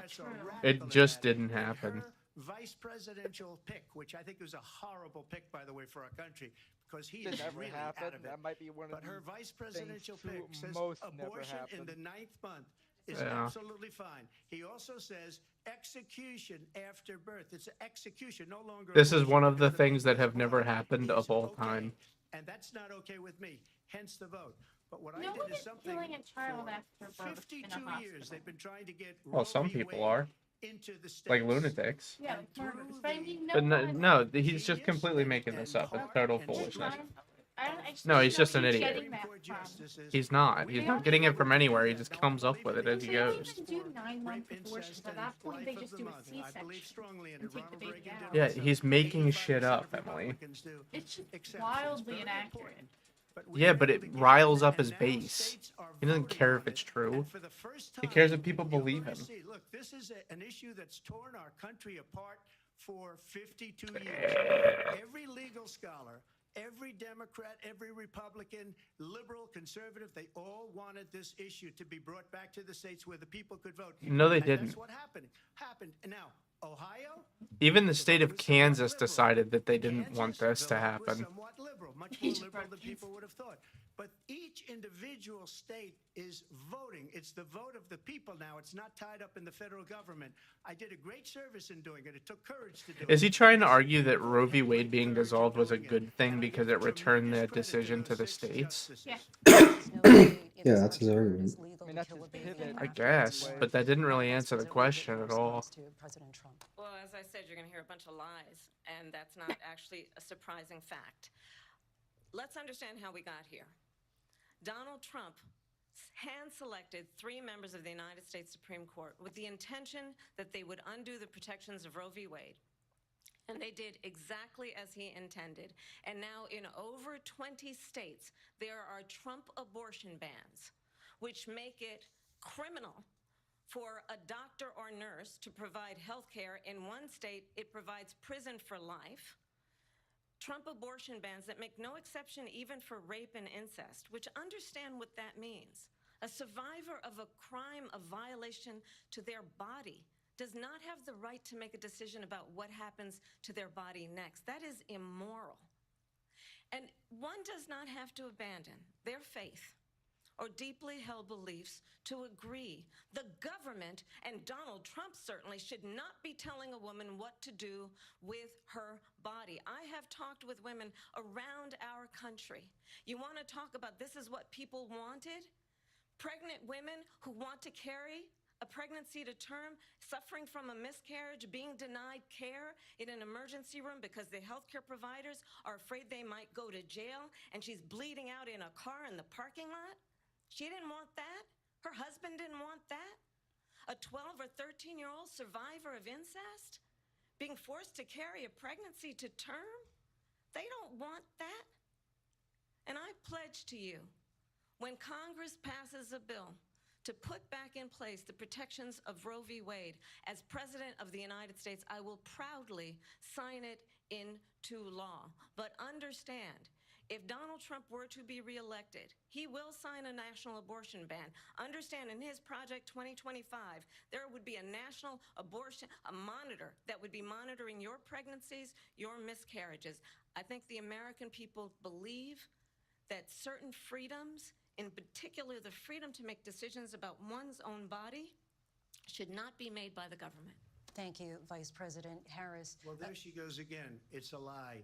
It just didn't happen. Her vice presidential pick, which I think was a horrible pick, by the way, for our country, because he is never really happened. out of it. That might be one of But her the vice presidential things pick says most never abortion in happen. the 9th month is Yeah. absolutely fine. He also says execution after birth. It's execution, no longer. This is abortion, one of the because things that abortion have never is happened of all okay. time. And that's not okay with me. Hence the vote. But what No I one did is is something killing a child for after birth 52 in a years. hospital. They've been trying to get Well, Roe some v. people Wade are. into the states. Like lunatics. Yeah, And like murderers. through But I the- mean, no But one. no, he's just completely making this up. It's total foolishness. No, he's just an idiot. He's not. He's not getting it from anywhere. He just comes up with it as he They don't goes. even do 9-month abortions. At that point, they just do a C-section and take the baby out. Yeah, he's making shit up, Emily. It's just wildly inaccurate. Yeah, but it riles up his base. He doesn't care if it's true. He cares if people believe him. Look, this is an issue that's torn our country apart for 52 years. Every legal scholar, every Democrat, every Republican, liberal, conservative, they all wanted this issue to be brought back to the states where the people could vote. No, they And didn't. That's what happened. And now, Ohio, Even the state of Kansas decided that they didn't want this to was happen. somewhat liberal, much more liberal than people would have thought. But each individual state is voting. It's the vote of the people now. It's not tied up in the federal government. I did a great service in doing it. It took courage to do it. Is he trying to argue that Roe v. Wade being dissolved was a good thing because it returned that decision to the states? Yeah. Yeah, that's his argument. I mean, that's his pivot. I guess, but that didn't really answer the question at all. Well, as I said, you're going to hear a bunch of lies, and that's not actually a surprising fact. Let's understand how we got here. Donald Trump hand-selected 3 members of the United States Supreme Court with the intention that they would undo the protections of Roe v. Wade. And they did exactly as he intended. And now in over 20 states, there are Trump abortion bans, which make it criminal for a doctor or nurse to provide health care. In one state, it provides prison for life. Trump abortion bans that make no exception even for rape and incest, which understand what that means. A survivor of a crime of violation to their body does not have the right to make a decision about what happens to their body next. That is immoral. And one does not have to abandon their faith or deeply held beliefs to agree. The government, and Donald Trump certainly, should not be telling a woman what to do with her body. I have talked with women around our country. You want to talk about this is what people wanted? Pregnant women who want to carry a pregnancy to term, suffering from a miscarriage, being denied care in an emergency room because the healthcare providers are afraid they might go to jail, and she's bleeding out in a car in the parking lot. She didn't want that. Her husband didn't want that. A 12 or 13-year-old survivor of incest being forced to carry a pregnancy to term. They don't want that. And I pledge to you, when Congress passes a bill to put back in place the protections of Roe v. Wade, as President of the United States, I will proudly sign it into law. But understand, If Donald Trump were to be reelected, he will sign a national abortion ban. Understand, in his Project 2025, there would be a national abortion, a monitor that would be monitoring your pregnancies, your miscarriages. I think the American people believe that certain freedoms, in particular the freedom to make decisions about one's own body, should not be made by the government. Thank you, Vice President Harris. Well, there she goes again. It's a lie.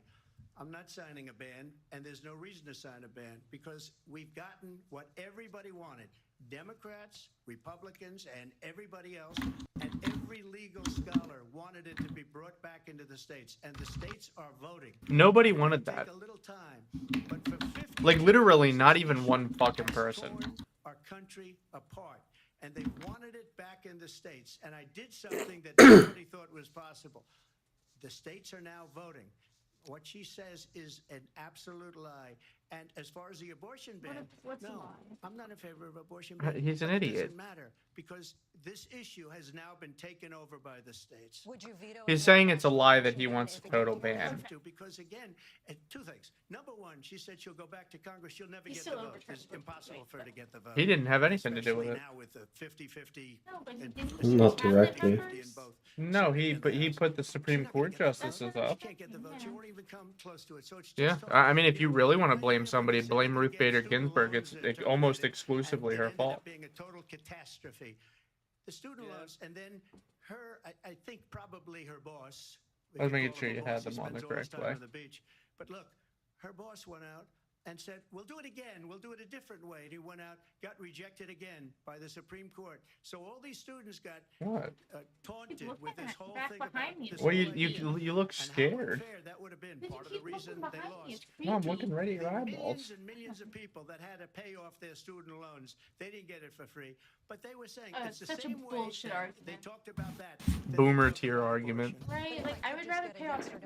I'm not signing a ban, and there's no reason to sign a ban because we've gotten what everybody wanted. Democrats, Republicans, and everybody else, and every legal scholar wanted it to be brought back into the states, and the states are voting. Nobody wanted that. Take a little time, but for 50 Like, literally, not even one fucking person. our country apart, and they wanted it back in the states. And I did something that nobody thought was possible. The states are now voting. What she says is an absolute lie. And as far as the abortion ban, What's a no, lie? I'm not in favor of abortion ban. He's an but idiot. It doesn't matter because this issue has now been taken over by the states. Would you veto He's saying it's a lie that he wants a total ban. Because again, two things. Number one, she said she'll go back to Congress. She'll never He's get still the vote. overturned It's the impossible for her to get the vote. He didn't have anything to do with Especially it. now with the 50-50. No, but he and- didn't. Not directly. 50 in both. No, he put the Supreme Court justices She up. can't get the vote. She won't even come close to it. So it's just Yeah, talk. I mean, if you really want to blame somebody, blame Ruth Bader Ginsburg. It's almost exclusively her It ended fault. up being a total catastrophe. The student loans, and then her, I think probably her boss. we I was can making call sure him a you boss, had he them on the spends all his correct time way. on the beach. But look, her boss went out and said, we'll do it again. We'll do it a different way. And he went out, got rejected again by the Supreme Court. So all these students got What? taunted Look with at this that whole back thing about behind you. this Well, whole you idea. look And how scared. unfair that would have been. Did you Part of the keep reason looking they behind you? lost. It's No, I'm creepy. looking right at your Millions eyeballs. and millions of people that had to pay off their student loans. They didn't get it for free. But they were saying it's the Such a same way bullshit that they argument. talked about that. Boomer tier argument. Right? Like, I would rather pay off $3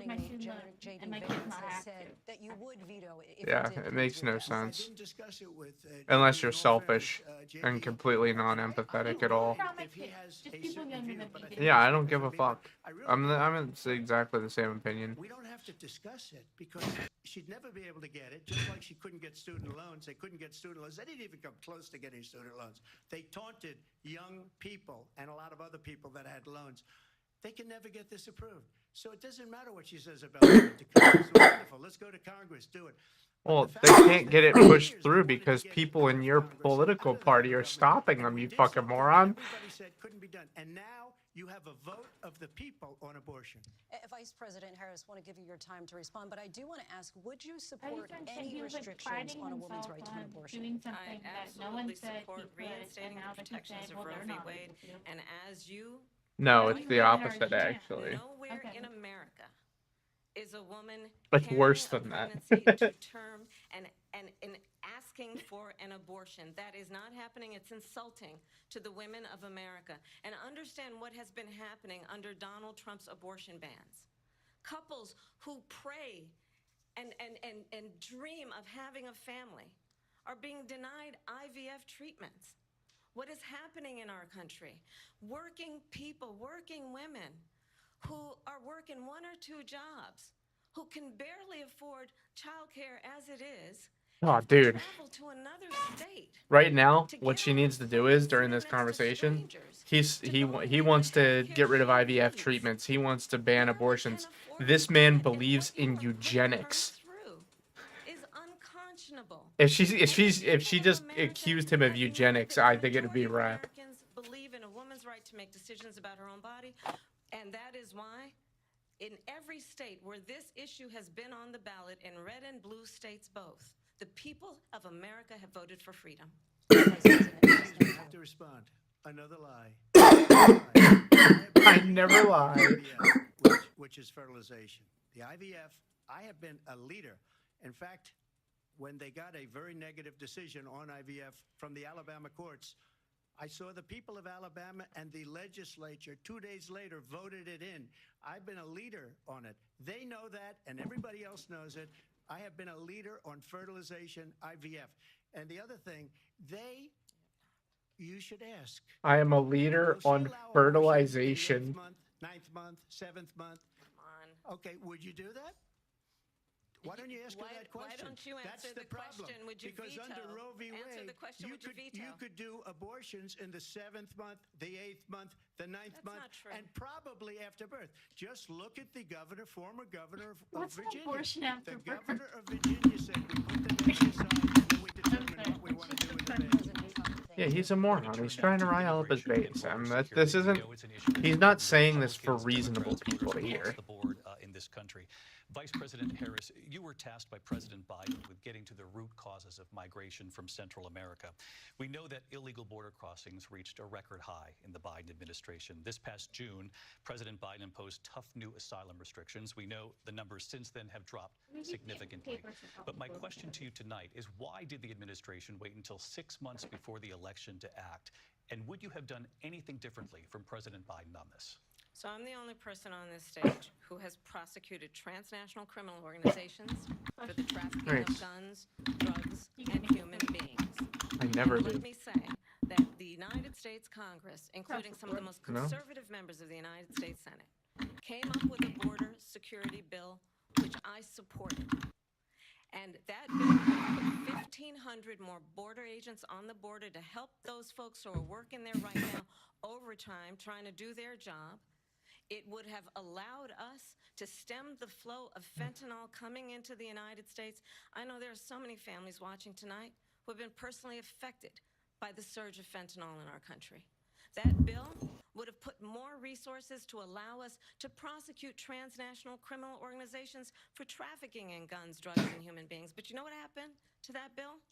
my student loan JD and my Vance kids not has have said to. that you would veto it if Yeah, it did it makes no come to that. I sense. didn't discuss it with Unless JD, you're in all selfish fairness, and JD. completely non-empathetic at all. Not my If he kids, has just a people certain younger view, than but me. I think Yeah, it's I don't different give a for me, but fuck. I really I'm in exactly the same opinion. We don't have to discuss it because she'd never be able to get it, just like she couldn't get student loans. They couldn't get student loans. They didn't even come close to getting student loans. They taunted young people and a lot of other people that had loans. They can never get this approved. So it doesn't matter what she says about it. It's wonderful. Let's go to Congress, do it. But Well, the they fact is can't that get it for pushed years, through they wanted to because get it people in out of your Congress, political out of the party are government. stopping And them, we you did fucking something that moron. Everybody said couldn't be done. And now you have a vote of the people on abortion. Vice President Harris, want to give you your time to respond, but I do want to ask, would you I just support want to say any he was like restrictions priding on a woman's himself right to an on abortion? doing I something that no one absolutely said he support could, and reinstating now the that he protections said, of well, Roe they're v. not Wade. able to. And as you No, Well, it's you the made an opposite, argument. actually. nowhere Okay. in America is a woman It's carrying worse a than that. pregnancy to term and asking for an abortion. That is not happening. It's insulting to the women of America. And understand what has been happening under Donald Trump's abortion bans. Couples who pray and dream of having a family are being denied IVF treatments. What is happening in our country? Working people, working women who are working one or two jobs, who can barely afford childcare as it is, Oh, dude. travel to another state. Right now, what she needs to do is during this conversation, he wants to get rid of IVF treatments. He wants to ban abortions. This man believes in eugenics. Is unconscionable. If she just accused him of eugenics, I think it'd be rap. Americans believe in a woman's right to make decisions about her own body, and that is why in every state where this issue has been on the ballot, in red and blue states both, the people of America have voted for freedom. You have to respond. Another lie. I never lie. Which is fertilization. The IVF, I have been a leader. In fact, when they got a very negative decision on IVF from the Alabama courts, I saw the people of Alabama and the legislature 2 days later voted it in. I've been a leader on it. They know that, and everybody else knows it. I have been a leader on fertilization, IVF. And the other thing, you should ask. I am a leader Will she on allow abortion in the fertilization. 8th month, 9th month, 7th month? Come on. Okay, would you do that? Why don't you ask her that question? Why don't you That's answer the problem. question? Would you Because veto? under Roe v. Answer Wade, the question. you Would you veto? could do abortions in the 7th month, the 8th month, the 9th That's month, not true. and probably after birth. Just look at the former governor of What's an Virginia. abortion after The birth? governor of Virginia said we put the baby aside and then we determine what we want to do with the baby. Yeah, he's a moron. He's trying to rile up his base. This isn't. He's not saying this for reasonable people to hear. The board in this country. Vice President Harris, you were tasked by President Biden with getting to the root causes of migration from Central America. We know that illegal border crossings reached a record high in the Biden administration. This past June, President Biden imposed tough new asylum restrictions. We know the numbers since then have dropped significantly. But my question to you tonight is, why did the administration wait until 6 months before the election to act? And would you have done anything differently from President Biden on this? So I'm the only person on this stage who has prosecuted transnational criminal organizations for the trafficking of guns, drugs, and human beings. I never and did. Let me say that the United States Congress, including some of the most No? conservative members of the United States Senate, came up with a border security bill, which I supported. And that bill would put 1,500 more border agents on the border to help those folks who are working there right now overtime, trying to do their job. It would have allowed us to stem the flow of fentanyl coming into the United States. I know there are so many families watching tonight who have been personally affected by the surge of fentanyl in our country. That bill would have put more resources to allow us to prosecute transnational criminal organizations for trafficking in guns, drugs, and human beings. But you know what happened to that bill?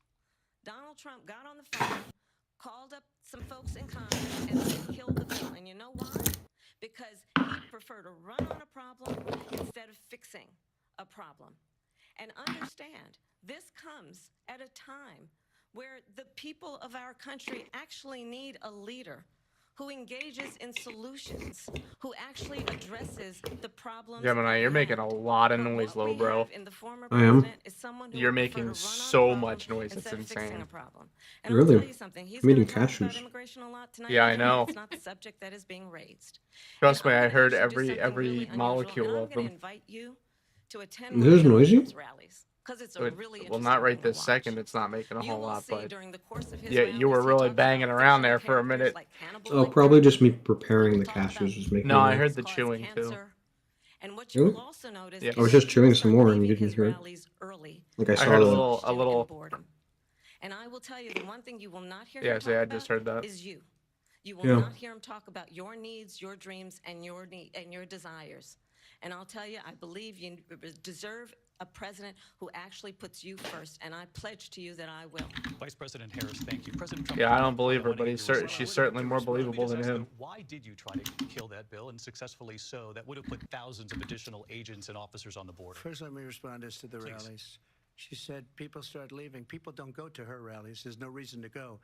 Donald Trump got on the phone, called up some folks in Congress, and they killed the bill. And you know why? Because he preferred to run on a problem instead of fixing a problem. And understand, this comes at a time where the people of our country actually need a leader who engages in solutions, who actually addresses the problems. Gemini, you're making a lot of noise, low bro. I am. You're making so much noise, it's insane. Really? I'm eating cashews. Yeah, I know. It's not the subject that is being raised. Trust me, I heard every molecule of them. Invite you to attend This is noisy? rallies. It's a really Well, not right this second. It's not making a whole lot, but yeah, you were really banging around there for a minute. Oh, probably just me preparing the cashews was making. No, I heard the chewing too. And what you Really? will also notice Yeah. I was just chewing some more and you didn't hear it. Like I saw heard a the. little. And I will tell you, the one thing you will not hear Yeah, him see, talk I just heard about that. is you. You will Yeah. not hear him talk about your needs, your dreams, and your desires. And I'll tell you, I believe you deserve a president who actually puts you first, and I pledge to you that I will. Vice President Harris, thank you. President Trump. Yeah, I don't believe her, but she's certainly more believable than him. Why did you try to kill that bill, and successfully so? That would have put thousands of additional agents and officers on the border. First, let me respond as to the rallies. She said people start leaving. People don't go to her rallies. There's no reason to go.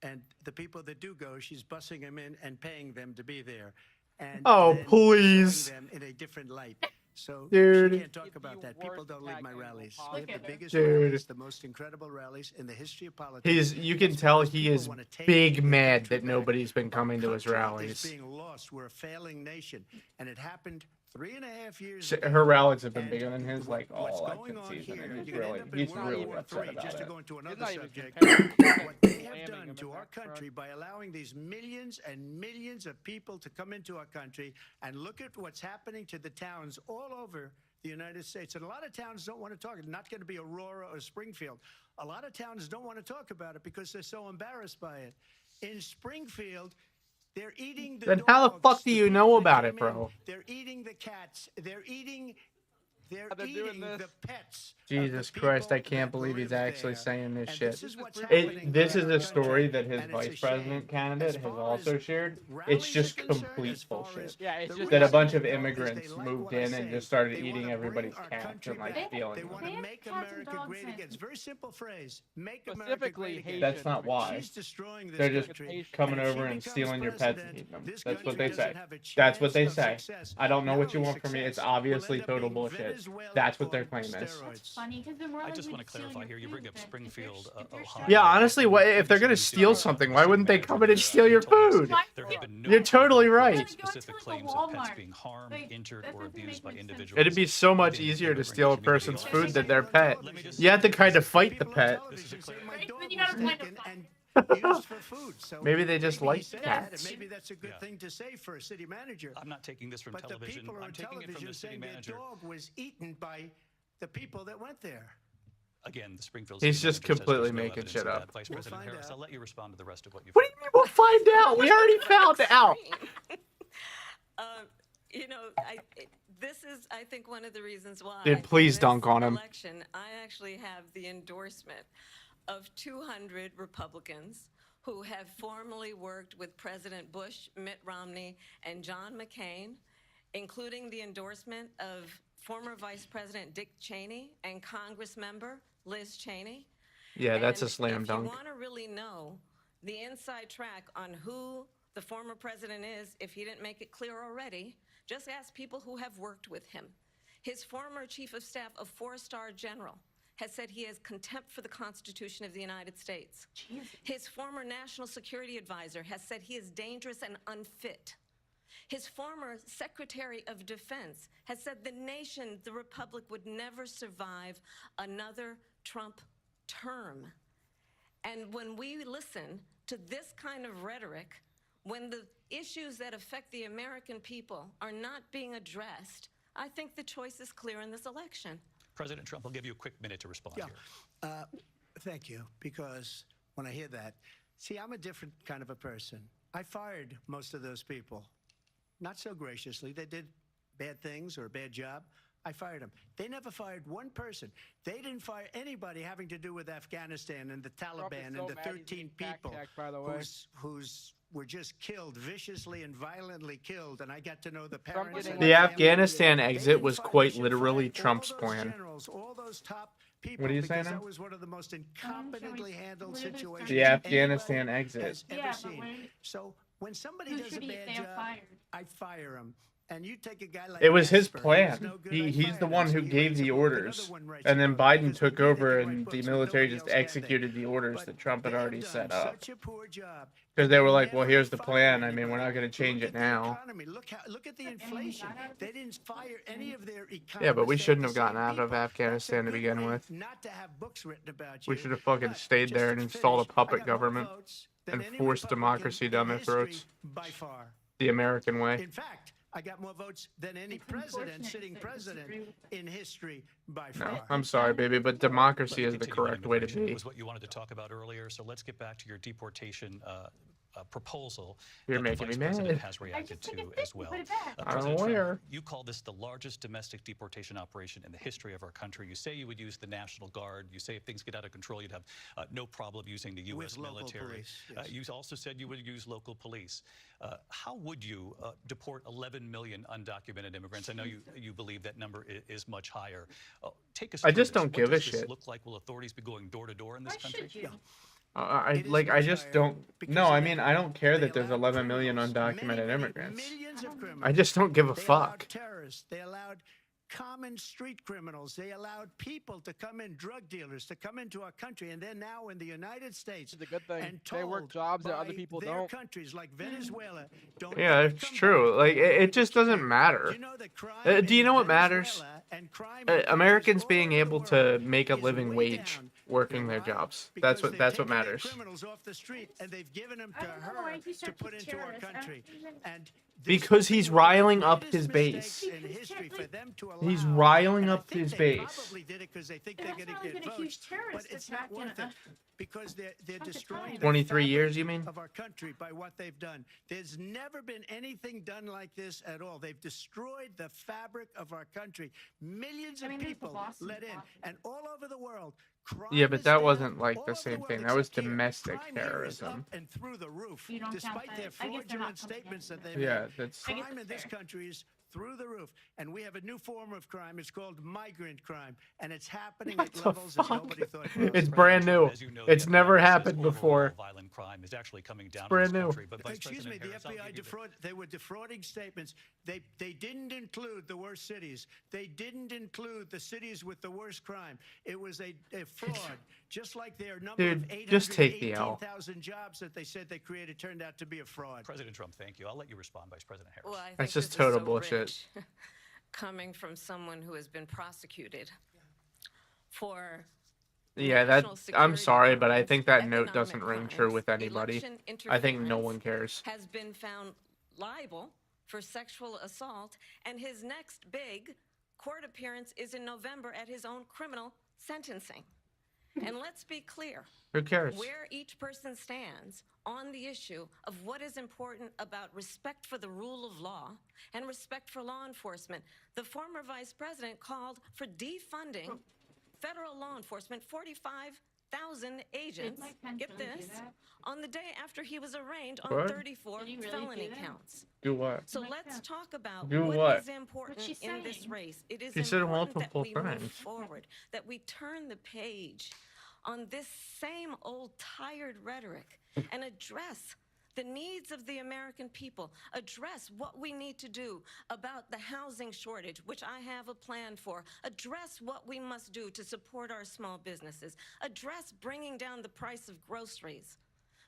And the people that do go, she's bussing them in and paying them to be there. And Oh, then please. showing them in a different light. So Dude. she can't talk about that. People don't leave my rallies. We have the biggest Dude. rallies, the most incredible rallies in the history of politics. You can tell he is big mad that nobody's been coming to his Country is rallies. being lost. We're a failing nation, and it happened 3.5 years Her rallies have been bigger than his, like what's all going on season, here, and you end up in he's World really War upset III, about just to it. go into another not even subject. comparing What they have slamming done him to in our that country front. by allowing these millions and millions of people to come into our country, and look at what's happening to the towns all over the United States. And a lot of towns don't want to talk. It's not going to be Aurora or Springfield. A lot of towns don't want to talk about it because they're so embarrassed by it. In Springfield, they're eating the Then how the dogs, fuck do you people know that about came it, bro? in. They're eating the cats. They're eating They're doing this. the pets. Jesus Christ, I can't believe he's actually saying this And shit. this is what's happening This is in our a story that his and it's a vice president shame. candidate As has far also as shared. rallies It's just are concerned, complete as far bullshit. as Yeah, it's the just That a reason bunch they of go is immigrants they like moved what I in say. and just started They eating wanna everybody's bring our cats country and like back. stealing They them. want to Ban make cats and America dogs great in. again. It's a very simple phrase. Make America Specifically great again. Haitian. That's not why. She's destroying this They're just country. coming And if she over and becomes stealing your pets and president, eating them. this That's what country they say. doesn't have a That's what chance they of say. success. I don't know Not what you only want from me. It's success, we'll obviously end up total being bullshit. but that's what their claim is. That's funny because they're more I likely just want to steal clarify your here. You bring food up than Springfield, if they're Ohio. Yeah, honestly, what if they're gonna steal something? Why wouldn't they come in and steal your food? There have been no You're totally right. specific claims of pets being harmed, injured, or abused by individuals. It'd be so much easier to steal a person's food than their pet. You have to kind of fight the pet. Then you gotta find a fight. Used for food. So Maybe they just maybe like he said cats. that, and maybe that's a good thing to say for a city manager. I'm not taking this from But television. the people I'm on taking it from television the city saying manager. their dog was eaten by the people that went there. Again, the Springfield. He's city just manager says completely there's no making evidence shit of up. that. Vice President Harris, I'll let you respond to the rest of what you've. What do you mean we'll find out? We already found out. You know, this is, I think, one of the reasons why. Dude, please in dunk this on him. Election, I actually have the endorsement of 200 Republicans who have formerly worked with President Bush, Mitt Romney, and John McCain, including the endorsement of former Vice President Dick Cheney and Congress member Liz Cheney. Yeah, that's a And slam if dunk. you want to really know the inside track on who the former president is, if he didn't make it clear already, just ask people who have worked with him. His former chief of staff, a four-star general, has said he has contempt for the Constitution of the United States. His former national security advisor has said he is dangerous and unfit. His former Secretary of Defense has said the nation, the Republic, would never survive another Trump term. And when we listen to this kind of rhetoric, when the issues that affect the American people are not being addressed, I think the choice is clear in this election. President Trump, I'll give you a quick minute to respond here. Thank you, because when I hear that, see, I'm a different kind of a person. I fired most of those people, not so graciously. They did bad things or a bad job. I fired them. They never fired one person. They didn't fire anybody having to do with Afghanistan and the Taliban and the 13 people who's were just killed, viciously and violently killed, and I got to know the parents. The Afghanistan exit was quite literally Trump's plan. All those top people, What are you because saying that now? was one of the most incompetently handled situations The Afghanistan anyone exit. has ever seen. So when somebody Who does a should bad they job, have fired? I fire him. And you take a guy like It was his Esper, who's plan. no good, He's the I one fired who him. So gave writes the a book, orders. another one writes And a then book, Biden because took we think over they can and write the books, military nobody just else can. executed the orders that Trump had already set up. Such a poor job. Because they were like, well, here's the plan. I mean, we're not going to change it now. Economy. Look at the inflation. They didn't fire any of their economists. Yeah, but we They shouldn't had have the gotten same out of people. Afghanistan to That's a begin good way with. not to have books written about We you. should have fucking But stayed just there to and installed a finish, I puppet got more government votes than and any forced Republican democracy down in their history throats. by far. The American way. In fact, I got more votes than any president, sitting president in history by No, far. I'm sorry, baby, but democracy is the correct way to be. Was what you wanted to talk about earlier. So let's get back to your deportation proposal You're that making the me Vice President mad. has reacted to as well. I'm President Trump, aware. you call this the largest domestic deportation operation in the history of our country. You say you would use the National Guard. You say if things get out of control, you'd have no problem using the U.S. With local military. police, yes. You also said you would use local police. How would you deport 11 million undocumented immigrants? I know you believe that number is much higher. Take us I through just this. don't What give a does this shit. look like? Will authorities be going door to door in this country? I just don't. No, I mean, I don't care that there's 11 million undocumented immigrants. I just don't give a fuck. Terrorists. They allowed common street criminals. They allowed people to come in, drug dealers, to come into our country, and they're now in the United States. It's a good thing. And They work jobs that other people their don't. countries like Venezuela don't. Yeah, it's true. Like, it just doesn't matter. Do you know what matters? Americans being able to make a living wage working their jobs. That's what matters. Criminals off the street, and they've given them to her to put into our country. And Because he's riling up his base. He's riling up his base. probably did it because they think they're going to get votes, but it's not worth it because they're destroying the 23 years, fabric you mean? of our country by what they've done. There's never been anything done like this at all. They've destroyed the fabric of our country. Millions of people let in, and all over the world. Yeah, but that wasn't like the same thing. That was domestic terrorism. And through the roof, You don't count despite that. their I guess they're not fraudulent statements that they Yeah, made. that's. Crime in this country is through the roof. And we have a new form of crime. It's called migrant crime. And it's happening What at the levels that fuck? nobody thought possible. It's brand new. As you know, It's the never FBI says happened overall before. Violent crime is actually coming down in brand this new. country. But Vice Excuse me, President the Harris, I'll FBI give you they were defrauding statements. They didn't include the worst cities. They didn't include the cities with the worst crime. It was a fraud. Just like their number Dude, of just take the L. 818,000 jobs that they said they created turned out to be a fraud. President Trump, thank you. I'll let you respond, Vice President Harris. Well, I think That's just this is total so bullshit. rich, coming from someone who has been prosecuted for Yeah, that. national I'm security sorry, but I crimes, think that note economic doesn't ring true crimes, with anybody. election I think no interference, one cares. has been found liable for sexual assault, and his next big court appearance is in November at his own criminal sentencing. And let's be clear. Who cares? Where each person stands on the issue of what is important about respect for the rule of law and respect for law enforcement. The former vice president called for defunding federal law enforcement, 45,000 agents, get this, on the day after he was arraigned on What? 34 felony counts. Do what? So let's talk about Do what what? is important in this race. It is She said important that multiple we move things. forward, that we turn the page on this same old tired rhetoric and address the needs of the American people, address what we need to do about the housing shortage, which I have a plan for, address what we must do to support our small businesses, address bringing down the price of groceries.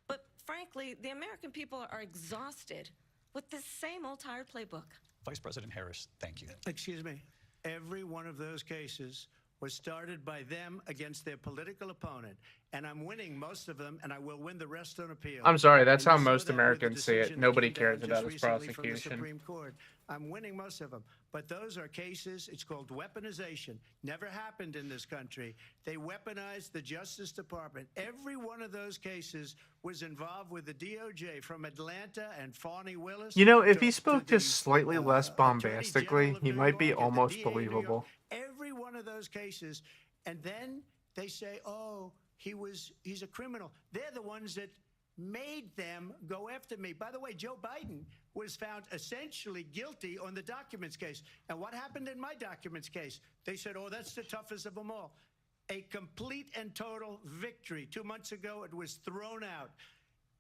But frankly, the American people are exhausted with this same old tired playbook. Vice President Harris, thank you. Excuse me. Every one of those cases was started by them against their political opponent. And I'm winning most of them, and I will win the rest on appeal. I'm sorry, that's And how you saw most that with the Americans see it. decision that Nobody came down cares just about his recently from the prosecution. Supreme Court. I'm winning most of them. But those are cases, it's called weaponization. Never happened in this country. They weaponized the Justice Department. Every one of those cases was involved with the DOJ, from Atlanta and Fani Willis. You know, if to- he spoke to the, just slightly less bombastically, General of he New might be York and the almost DA of New York. believable. Every one of those cases, and then they say, oh, he's a criminal. They're the ones that made them go after me. By the way, Joe Biden was found essentially guilty on the documents case. And what happened in my documents case? They said, oh, that's the toughest of them all. A complete and total victory. 2 months ago, it was thrown out.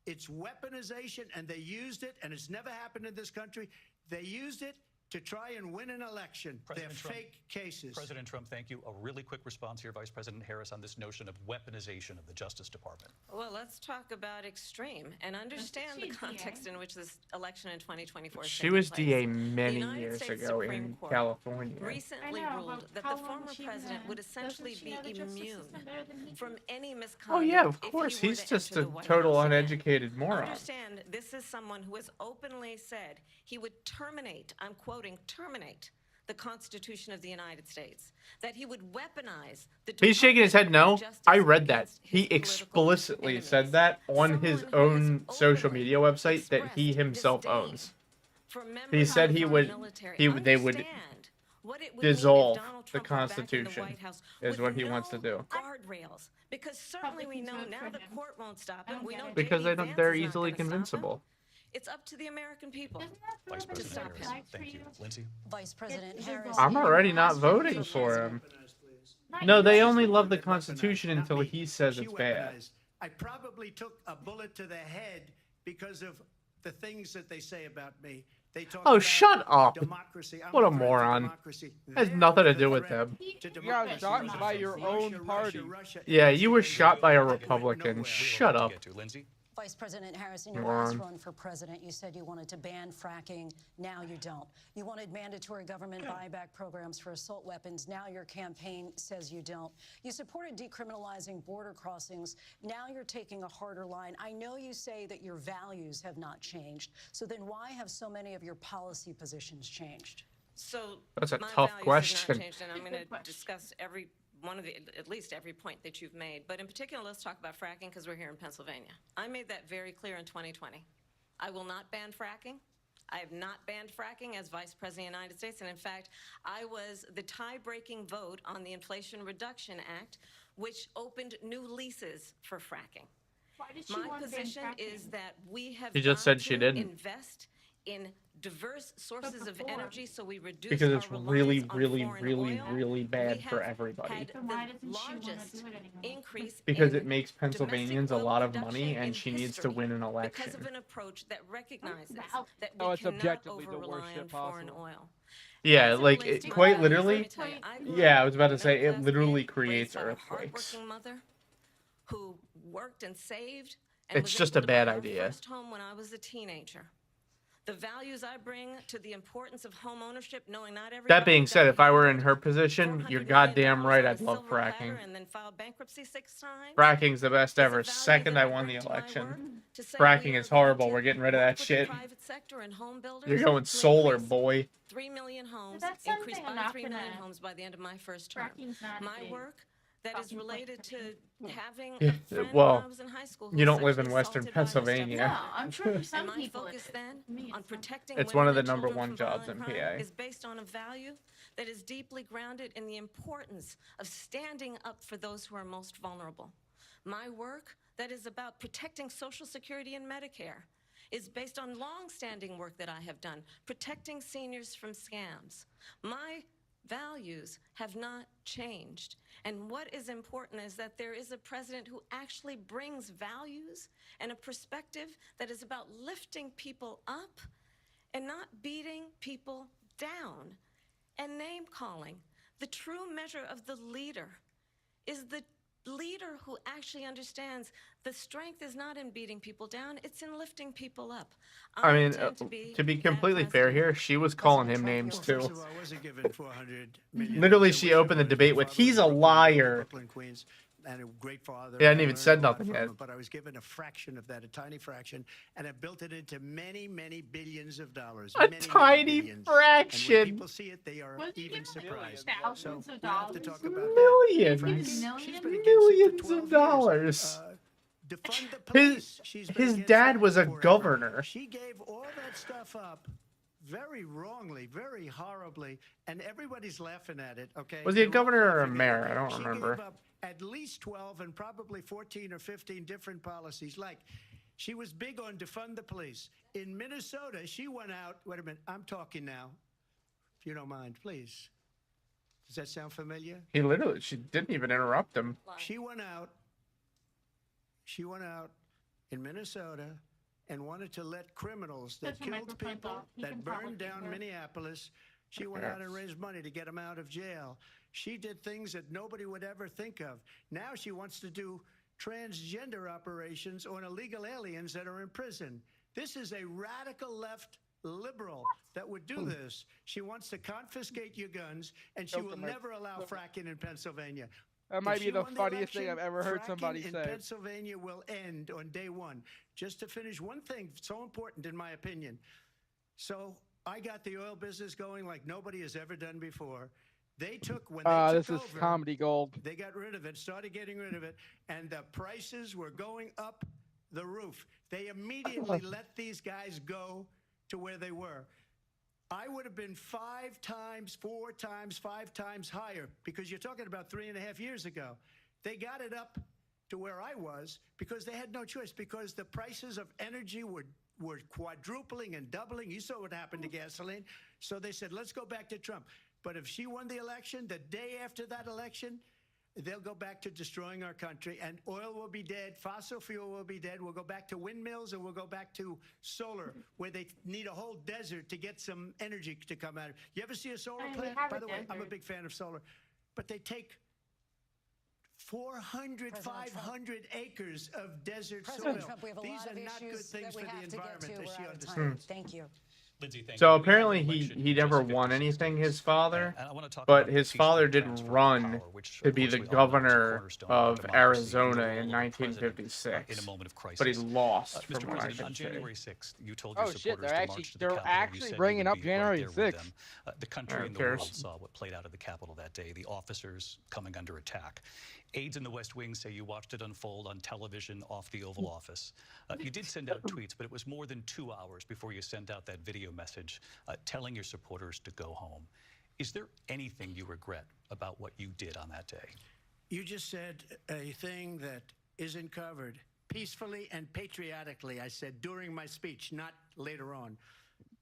It's weaponization, and they used it, and it's never happened in this country. They used it to try and win an election. They're fake cases. President Trump, thank you. A really quick response here, Vice President Harris, on this notion of weaponization of the Justice Department. Well, let's talk about extreme and understand the context in which this election in 2024 is She taking was place. DA The many United years States ago Supreme in Court California. recently I know, ruled but that how the long former was she president there? would Doesn't essentially she be know the justice immune system better than he from any misconduct. Oh yeah, of if he course. were He's to just enter a the White total House again. uneducated moron. Understand, this is someone who has openly said he would terminate, I'm quoting, terminate the Constitution of the United States, that he would weaponize the He's shaking his head no. Justice I read that. against He his political explicitly enemies. said that on his Someone who own has social openly media website that he expressed himself disdain owns. for He members said of he our would military. they would Understand what it would mean if dissolve Donald the Trump were back in the Constitution White House is with what he wants to no do. guardrails, because certainly we know now the court won't stop him. We know Because J.D. they're Vance is not easily gonna stop him. convincible. It's up to the American people Vice to President stop Harris, him. thank you. Lindsay? Vice President Harris. I'm already not voting for him. No, they only love the Constitution until he says it's bad. I probably took a bullet to the head because of the things that they say about me. They talk Oh, about shut up. democracy. I'm What a threat to moron. democracy. Has They're nothing to the do with threat them. to You democracy. got shot by your own party. Yeah, you were shot by a Nowhere. Republican. Nowhere. Shut up. Get to Lindsay? Vice President Harris, in your last Moron. run for president, you said you wanted to ban fracking. Now you don't. You wanted mandatory government buyback programs for assault weapons. Now your campaign says you don't. You supported decriminalizing border crossings. Now you're taking a harder line. I know you say that your values have not changed. So then why have so many of your policy positions changed? So That's a my tough values question. have not changed, and I'm going to discuss every one of the, at least every point that you've made. But in particular, let's talk about fracking, because we're here in Pennsylvania. I made that very clear in 2020. I will not ban fracking. I have not banned fracking as Vice President of the United States. And in fact, I was the tie-breaking vote on the Inflation Reduction Act, which opened new leases for fracking. Why did she My want to ban position fracking? is that we have She just got said she to didn't. invest in diverse sources of energy, so we reduce because our it's reliance really, on foreign really, oil. really bad We for have everybody. had the largest increase Because in it makes domestic Pennsylvanians a oil lot of production money, and in she needs to history win an because of election. an approach that recognizes that we Oh, it's cannot objectively the over worst rely shit on foreign possible. oil. Yeah, As it like relates to my quite values, let literally. me tell you, I grew Yeah, up I was about a to say it middle-class literally kid creates raised by a earthquakes. hardworking mother who worked and saved and It's was just able a to bad buy our idea. first home when I was a teenager. The values I bring to the importance of home ownership, knowing not everybody That being said, if I were in her $400 position, you're million goddamn right. on a I'd love silver platter fracking. and then filed bankruptcy 6 times. Fracking's the best is a ever. value Second that I I won the bring to my election. work to say Fracking we are is horrible. going to We're getting rid of work that with shit. the private sector and home builders You're going to solar, increase boy. 3 million homes, that's increase something by I'm 3 not million gonna- homes by the end of my first term. Fracking's not My a work that is talking point related for to me. having Yeah, a friend when well, I was in high school who you was don't live in sexually Western assaulted by her Pennsylvania. stepfather. No, I'm sure for some And my people it focus is. then For me, on it's not. protecting It's women one of the and number children one from jobs violent in crime PA. is based on a value that is deeply grounded in the importance of standing up for those who are most vulnerable. My work that is about protecting Social Security and Medicare is based on long-standing work that I have done, protecting seniors from scams. My values have not changed. And what is important is that there is a president who actually brings values and a perspective that is about lifting people up and not beating people down and name-calling. The true measure of the leader is the leader who actually understands the strength is not in beating people down, it's in lifting people up. I mean, intend to be completely fair here, she was calling him names too. First of all, I wasn't given 400 million. Literally, I she wish I opened the was. debate My with, father "He's was a Brooklyn, liar." Brooklyn, Queens, and a great father. He hadn't I even learned said a lot nothing from yet. him, but I was given a fraction of that, a tiny fraction, and I built it into many, many billions of dollars. A many, tiny billions. fraction. And when people see it, they are Was he even given, like, surprised. thousands So of we have to dollars? talk about Millions. that. Millions? She's been against it for Millions 12 of dollars. years. Defund the police. She's been His against dad that was a forever. governor. She gave all that stuff up very wrongly, very horribly, and everybody's laughing at it, okay? Was he a They're all governor or a laughing at mayor? it. I don't She remember. gave up at least 12 and probably 14 or 15 different policies. Like, she was big on defund the police. In Minnesota, she went out, wait a minute, I'm talking now, if you don't mind, please. Does that sound familiar? She didn't even interrupt him. She went out in Minnesota and wanted to let criminals that Touch your killed microphone people, off. He that can probably burned down hear. Minneapolis. She went out and raised money to get them out of jail. She did things that nobody would ever think of. Now she wants to do transgender operations on illegal aliens that are in prison. This is a radical left liberal that would do this. She wants to confiscate your guns, and she will never allow fracking in Pennsylvania. That might If be she the won funniest thing I've election, ever heard fracking somebody in say. Pennsylvania will end on day one. Just to finish, one thing so important in my opinion. So I got the oil business going like nobody has ever done before. They took, when they This took is over, comedy gold. they got rid of it, started getting rid of it, and the prices were going up the roof. They immediately let these guys go to where they were. I would have been 5 times, 4 times, 5 times higher, because you're talking about 3.5 years ago. They got it up to where I was because they had no choice, because the prices of energy were quadrupling and doubling. You saw what happened to gasoline. So they said, let's go back to Trump. But if she won the election, the day after that election, they'll go back to destroying our country, and oil will be dead, fossil fuel will be dead. We'll go back to windmills, and we'll go back to solar, where they need a whole desert to get some energy to come out. You ever see a solar plant? By the way, I'm a big fan of solar. But they take 400, 500 acres of desert President soil. Trump, we have a These lot are of not good issues things that we for the have to get environment, to. as We're she out of time. understands. Thank you. Lindsay, thank So you. We have an apparently election he in never just won 56 anything, days. his father, And I want to talk but about his the peaceful father did transfer of run power, which, to of be course, the we all know is a governor cornerstone of of democracy. Arizona Your in role as president, 1956. in a moment of crisis. But he lost, Mr. from what I President, on can say. January 6th, you told your Oh shit, supporters they're to actually march to the Capitol. You said you bringing would up be January right there with 6th. them. The country Who and the cares? world saw what played out at the Capitol that day, the officers coming under attack. Aides in the West Wing say you watched it unfold on television off the Oval Office. You did send out tweets, but it was more than 2 hours before you sent out that video message telling your supporters to go home. Is there anything you regret about what you did on that day? You just said a thing that isn't covered. Peacefully and patriotically, I said during my speech, not later on.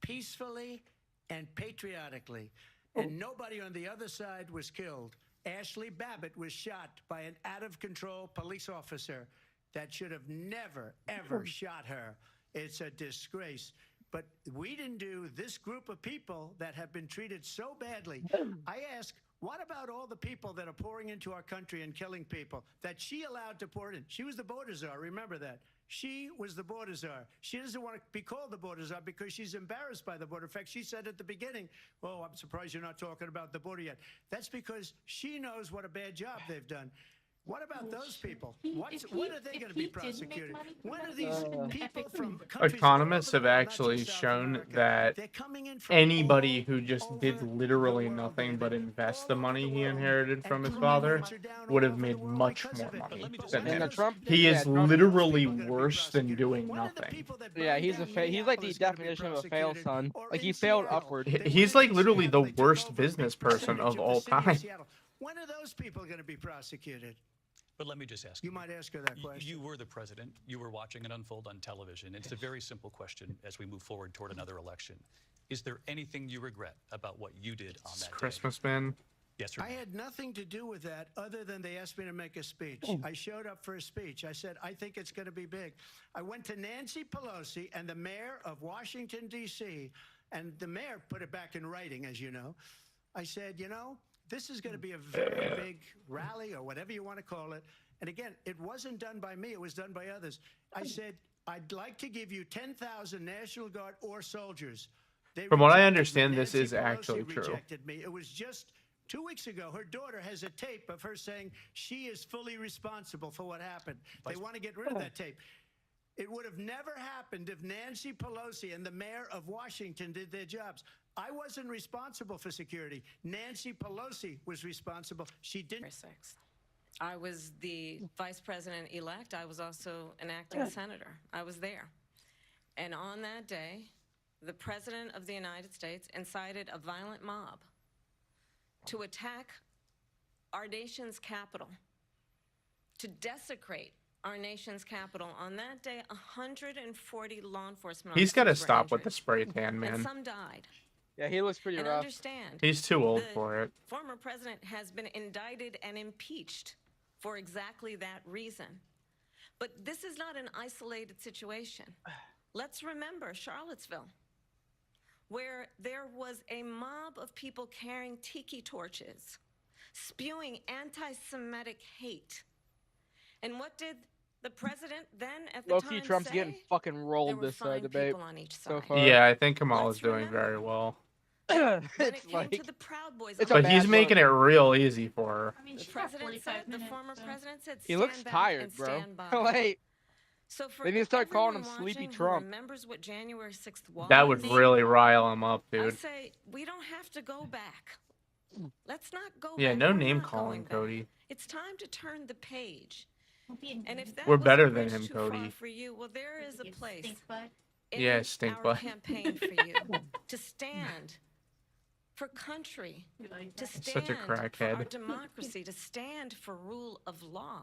peacefully and patriotically. And nobody on the other side was killed. Ashley Babbitt was shot by an out-of-control police officer that should have never, ever shot her. It's a disgrace. But we didn't do this group of people that have been treated so badly. I ask, what about all the people that are pouring into our country and killing people that she allowed to pour in? She was the border czar, remember that. She was the border czar. She doesn't want to be called the border czar because she's embarrassed by the border. In fact, she said at the beginning, oh, I'm surprised you're not talking about the border yet. That's because she knows what a bad job they've done. What about those people? When are they going to be prosecuted? When are these people from countries Economists have actually shown that anybody who just did literally nothing but invest the money he inherited from his father would have made much more money than him. He is literally worse than doing nothing. Yeah, he's like the definition of a failed son. Like he failed upward. He's like literally the worst business person of all time. When are those people going to be prosecuted? But let me just ask you. You might ask her that question. You were the president. You were watching it unfold on television. It's a very simple question as we move forward toward another election. Is there anything you regret about what you did on that Christmas, man. Yes, sir. I had nothing to do with that other than they asked me to make a speech. I showed up for a speech. I said, I think it's going to be big. I went to Nancy Pelosi and the mayor of Washington, D.C., and the mayor put it back in writing, as you know. I said, you know, this is going to be a very big rally or whatever you want to call it. And again, it wasn't done by me. It was done by others. I said, I'd like to give you 10,000 National Guard or soldiers. From what I understand, this is actually true. Rejected me. It was just 2 weeks ago. Her daughter has a tape of her saying she is fully responsible for what happened. They want to get rid of that tape. It would have never happened if Nancy Pelosi and the mayor of Washington did their jobs. I wasn't responsible for security. Nancy Pelosi was responsible. She didn't. I was the vice president-elect. I was also an acting senator. I was there. And on that day, the president of the United States incited a violent mob to attack our nation's capital, to desecrate our nation's capital. On that day, 140 law enforcement He's got to officers were stop with injured, the spray tan, man. and some died. Yeah, he looks pretty And rough. understand, He's too old the for it. former president has been indicted and impeached for exactly that reason. But this is not an isolated situation. Let's remember Charlottesville, where there was a mob of people carrying tiki torches, spewing anti-Semitic hate. And what did the president then at the time Trump's say? getting fucking rolled this debate so far. Yeah, I think Kamala's doing very well. It's like, to the Proud Boys, But he's making it real easy for her. the president said, the former president said, he looks stand back tired, and bro. stand by. Like, So for they need to start calling him everyone Sleepy watching who Trump. remembers what January 6th was, That would really rile him up, I dude. say we don't have to go back. Let's not go Yeah, back. no We're name not calling, going back. Cody. It's time to turn the page. And if that We're was better a than bridge him, too far Cody. for you, well, there is a place in Yeah, stink our butt. campaign for you to stand for country, to stand Such a for our crackhead. democracy, to stand for rule of law,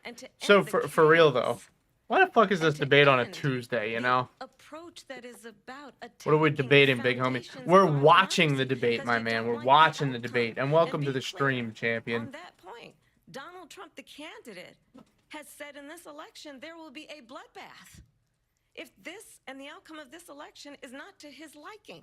and to So end the for real chaos. though, why the fuck is this debate on a Tuesday? You know, Approach that is about what are we attacking debating, big homie? foundations We're of our watching the democracy debate, because my you man. don't We're like the watching the outcome. debate, and welcome And to be the stream, On champion. that point, Donald Trump, the candidate, has said in this election there will be a bloodbath if this and the outcome of this election is not to his liking.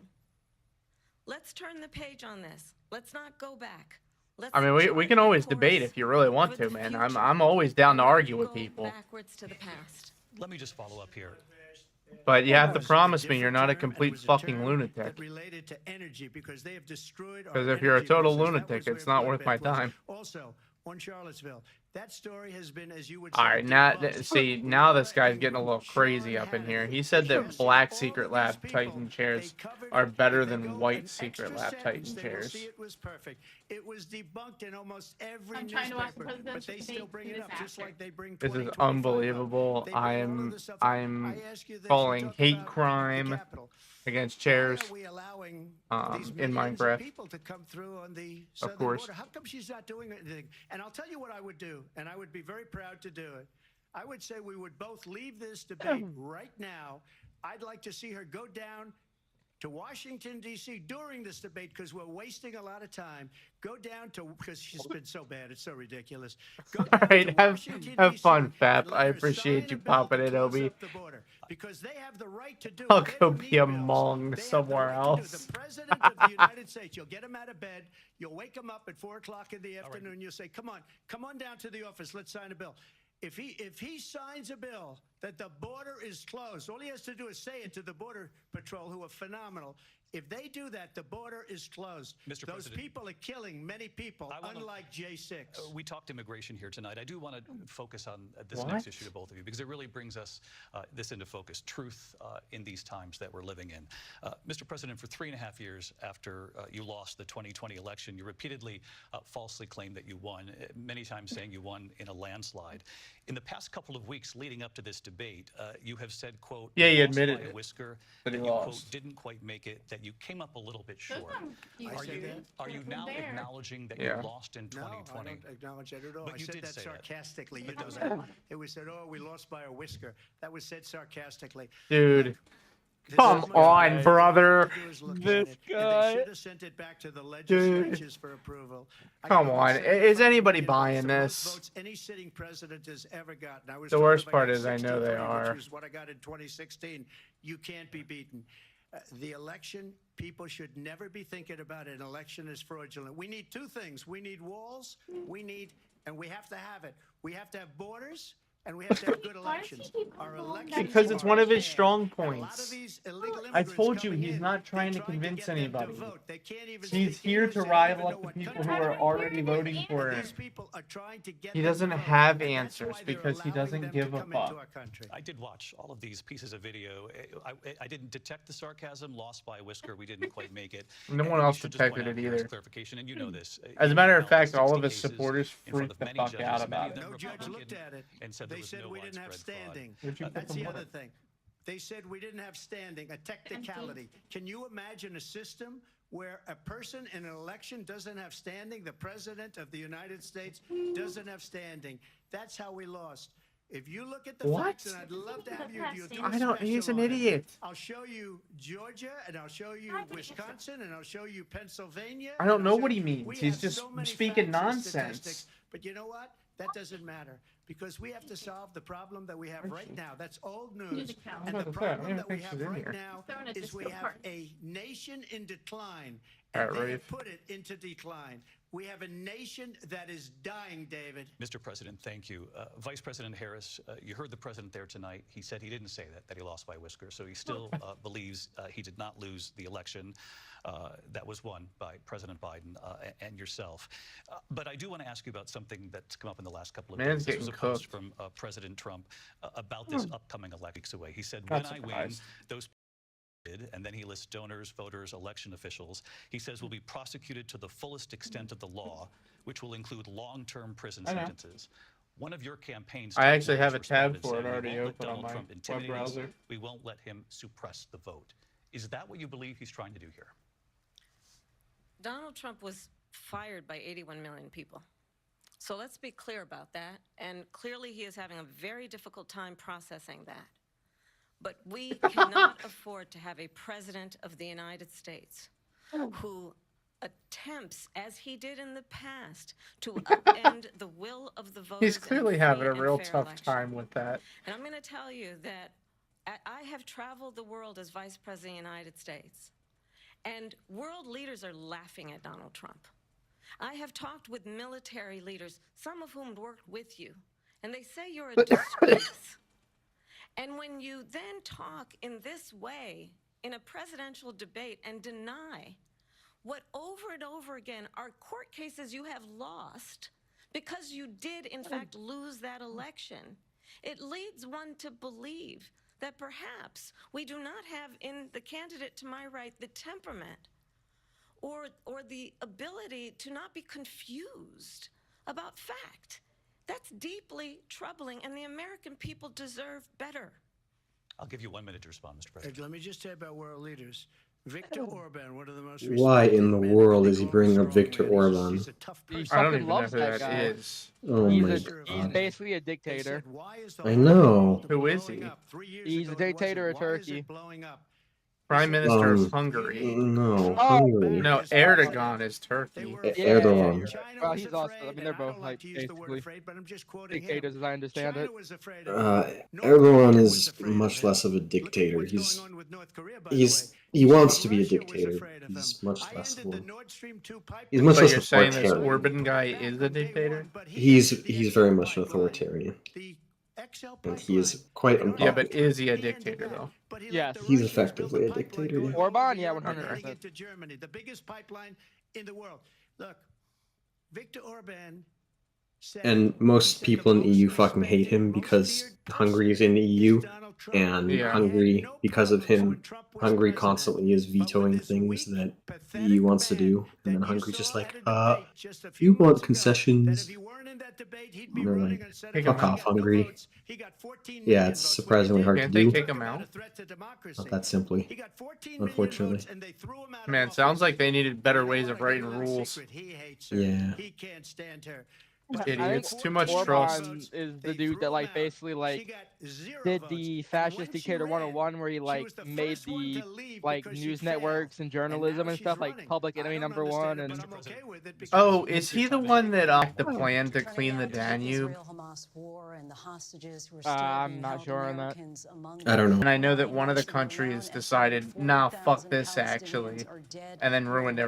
Let's turn the page on this. Let's not go back. Let's I mean, we chart can a always course debate if you really want for to, the man. future. I'm always down to Not argue with go people, backwards to the past. Let me just follow up here. but you have to It was a promise me you're different not a term, and it complete was a fucking term lunatic. that related to energy because they have destroyed our Because if you're a energy total business. That lunatic, was where it's not worth my bloodbath was. time. Also, on Charlottesville, that story has been, as you would All say, right, now debunked. see, now this guy's getting a little crazy up in here. He said that black secret lab Titan chairs are better than white secret lab Titan They will chairs. see it was perfect. It was debunked in almost every I'm trying to watch the newspaper, but presidential they still debate bring do it up, this just after. like they bring This is 2025 up. unbelievable. They bring all of I'm this stuff up. I'm I ask you this, calling you talk hate about the crime Capitol. against Why chairs are we allowing these in my millions of breath. people to come through on the southern course. border? How come she's not doing anything? And I'll tell you what I would do, and I would be very proud to do it. I would say we would both leave this debate right now. I'd like to see her go down to Washington, D.C. during this debate because we're wasting a lot of time. Go down to, because she's been so bad, it's so ridiculous. Go down All right, to Washington, have D.C. fun, Fap. and let I her appreciate sign you a bill popping to in, close Obi. up the border because they have the right to do I'll it. They go don't be need a bills. Hmong They have somewhere the right to do it. else. The president of the United States, you'll get him out of bed, you'll wake him up at 4 o'clock in the afternoon, you'll say, come on down to the office, let's sign a bill. If he signs a bill that the border is closed, all he has to do is say it to the Border Patrol, who are phenomenal. If they do that, the border is closed. Mr. Those President, people are killing many people, unlike J6. We talked immigration here tonight. I do want to focus on this What? next issue to both of you because it really brings us this into focus, truth in these times that we're living in. Mr. President, for 3.5 years after you lost the 2020 election, you repeatedly falsely claimed that you won, many times saying you won in a landslide. In the past couple of weeks leading up to this debate, you have said, quote, Yeah, he lost admitted by a it, whisker, that he you, quote, lost. didn't quite make it, that you came up a little bit short. Are you now acknowledging that you lost in 2020? No, I don't acknowledge that at all. But I you said did that say that. sarcastically. You know that. It was said, oh, we lost by a whisker. That was said sarcastically. Dude. There's Come so much on, more brother. to do is look at This it. And guy. they should have sent it back to the legislatures for approval. I Come got over on. 75 Is anybody million buying votes, the most this? votes any sitting president has ever gotten. I was The told worst if I part got is I know they 60-40, are. which is what I got in 2016. You can't be beaten. The election, people should never be thinking about an election as fraudulent. We need two things. We need walls. And we have to have it. We have to have borders. And we have to have good elections. Our elections Because it's are one of his bad. strong And a lot of points. these illegal I immigrants told you coming he's in, not trying to they're trying convince get them to anybody. vote. They can't even He's speak here English. to They don't even rival know up the what people country who are they're already in. voting for And him. these people are trying to get He them doesn't to vote. have And that's answers why they're because he allowing doesn't them give to a come into fuck. our country. I did watch all of these pieces of video. I didn't detect the sarcasm, lost by a whisker. We didn't quite make it. No And one we else should just detected point out it here as either. clarification, and you know this. As a you matter of held fact, all 60 of his cases supporters in front freaked of the many fuck judges, out many about of it. them No judge Republican, looked at it. and said there They was said no we didn't have widespread fraud. standing. Where'd you put That's the the water? other thing. They said we didn't have standing, a technicality. Can you imagine a system where a person in an election doesn't have standing? The president of the United States doesn't have standing. That's how we lost. If you look at the What? facts, and I'd love to have you do a I don't. He's special an on it. idiot. I'll show you Georgia, and I'll show you Wisconsin, and I'll show you Pennsylvania. I don't and I'll know show what he you- means. we He's have just so many speaking facts and nonsense. statistics. But you know what? That doesn't matter because we have to solve the problem that we have right now. That's old news. And the problem that we have right now is we have a nation in decline. And they have put it into decline. We have a nation that is dying, David. Mr. President, thank you. Vice President Harris, you heard the president there tonight. He said he didn't say that he lost by a whisker. So he still believes he did not lose the election that was won by President Biden and yourself. But I do want to ask you about something that's come up in the last couple of days. This was a post from President Trump about this upcoming election weeks away. He said, when I win, those and then he lists donors, voters, election officials. He says will be prosecuted to the fullest extent of the law, which will include long-term prison sentences. One of your campaigns. I actually have a tab responded for it saying, already "We won't let open on Donald my Trump web intimidate us. browser." We won't let him suppress the vote." Is that what you believe he's trying to do here? Donald Trump was fired by 81 million people. So let's be clear about that. And clearly he is having a very difficult time processing that. But we cannot afford to have a president of the United States who attempts, as he did in the past, to upend the will of the voters. He's clearly having a real tough election. time with that. And I'm going to tell you that I have traveled the world as Vice President of the United States, and world leaders are laughing at Donald Trump. I have talked with military leaders, some of whom worked with you, and they say you're a disgrace. And when you then talk in this way in a presidential debate and deny what over and over again are court cases you have lost because you did in fact lose that election, it leads one to believe that perhaps we do not have in the candidate to my right the temperament or the ability to not be confused about fact. That's deeply troubling, and the American people deserve better. I'll give you 1 minute to respond, Mr. President. Let me just say about world leaders. Viktor Orban, one of the most Why in the world is he bringing up Viktor Orban? He's a tough person. I don't fucking even know loves who that that guy. is. Oh my He's god. basically a dictator. I know. Who is he? He's the dictator of Turkey. Blowing up? Prime Minister of Hungary. No, Oh, Hungary. No, Erdogan is Turkey. Erdogan. Well, he's also. I mean, they're both like basically dictators, as I understand it. Erdogan is much less of a dictator. He wants to be a dictator. He's much less of one. He's much But less you're saying this authoritarian. Orban guy is a dictator? He's very much an authoritarian, and he is quite unpopular. Yeah, but is he a dictator though? Yes. He's effectively a dictator. Yeah. Orban, yeah, 100%. To Germany, the biggest pipeline in the world. Look, Viktor Orban said, And most people in the EU fucking hate him because Hungary is in the EU, and Yeah. Hungary, because of him, Hungary constantly is vetoing things that the EU wants to do, and then Hungary's just like, you want concessions? And they're like, fuck off, Hungary. Yeah, it's surprisingly hard Can't to they do. kick him out? Not that simply, unfortunately. Man, sounds like they needed better ways of writing rules. Yeah. Idiots, too much Orban trust. is the dude that like basically like did the fascist dictator 101 where he like made the like news networks and journalism and stuff like Public Enemy #1 and Oh, is he the one that the plan to clean the Danube? I'm not sure on that. I don't know. And I know that one of the countries decided, nah, fuck this actually, and then ruined everything.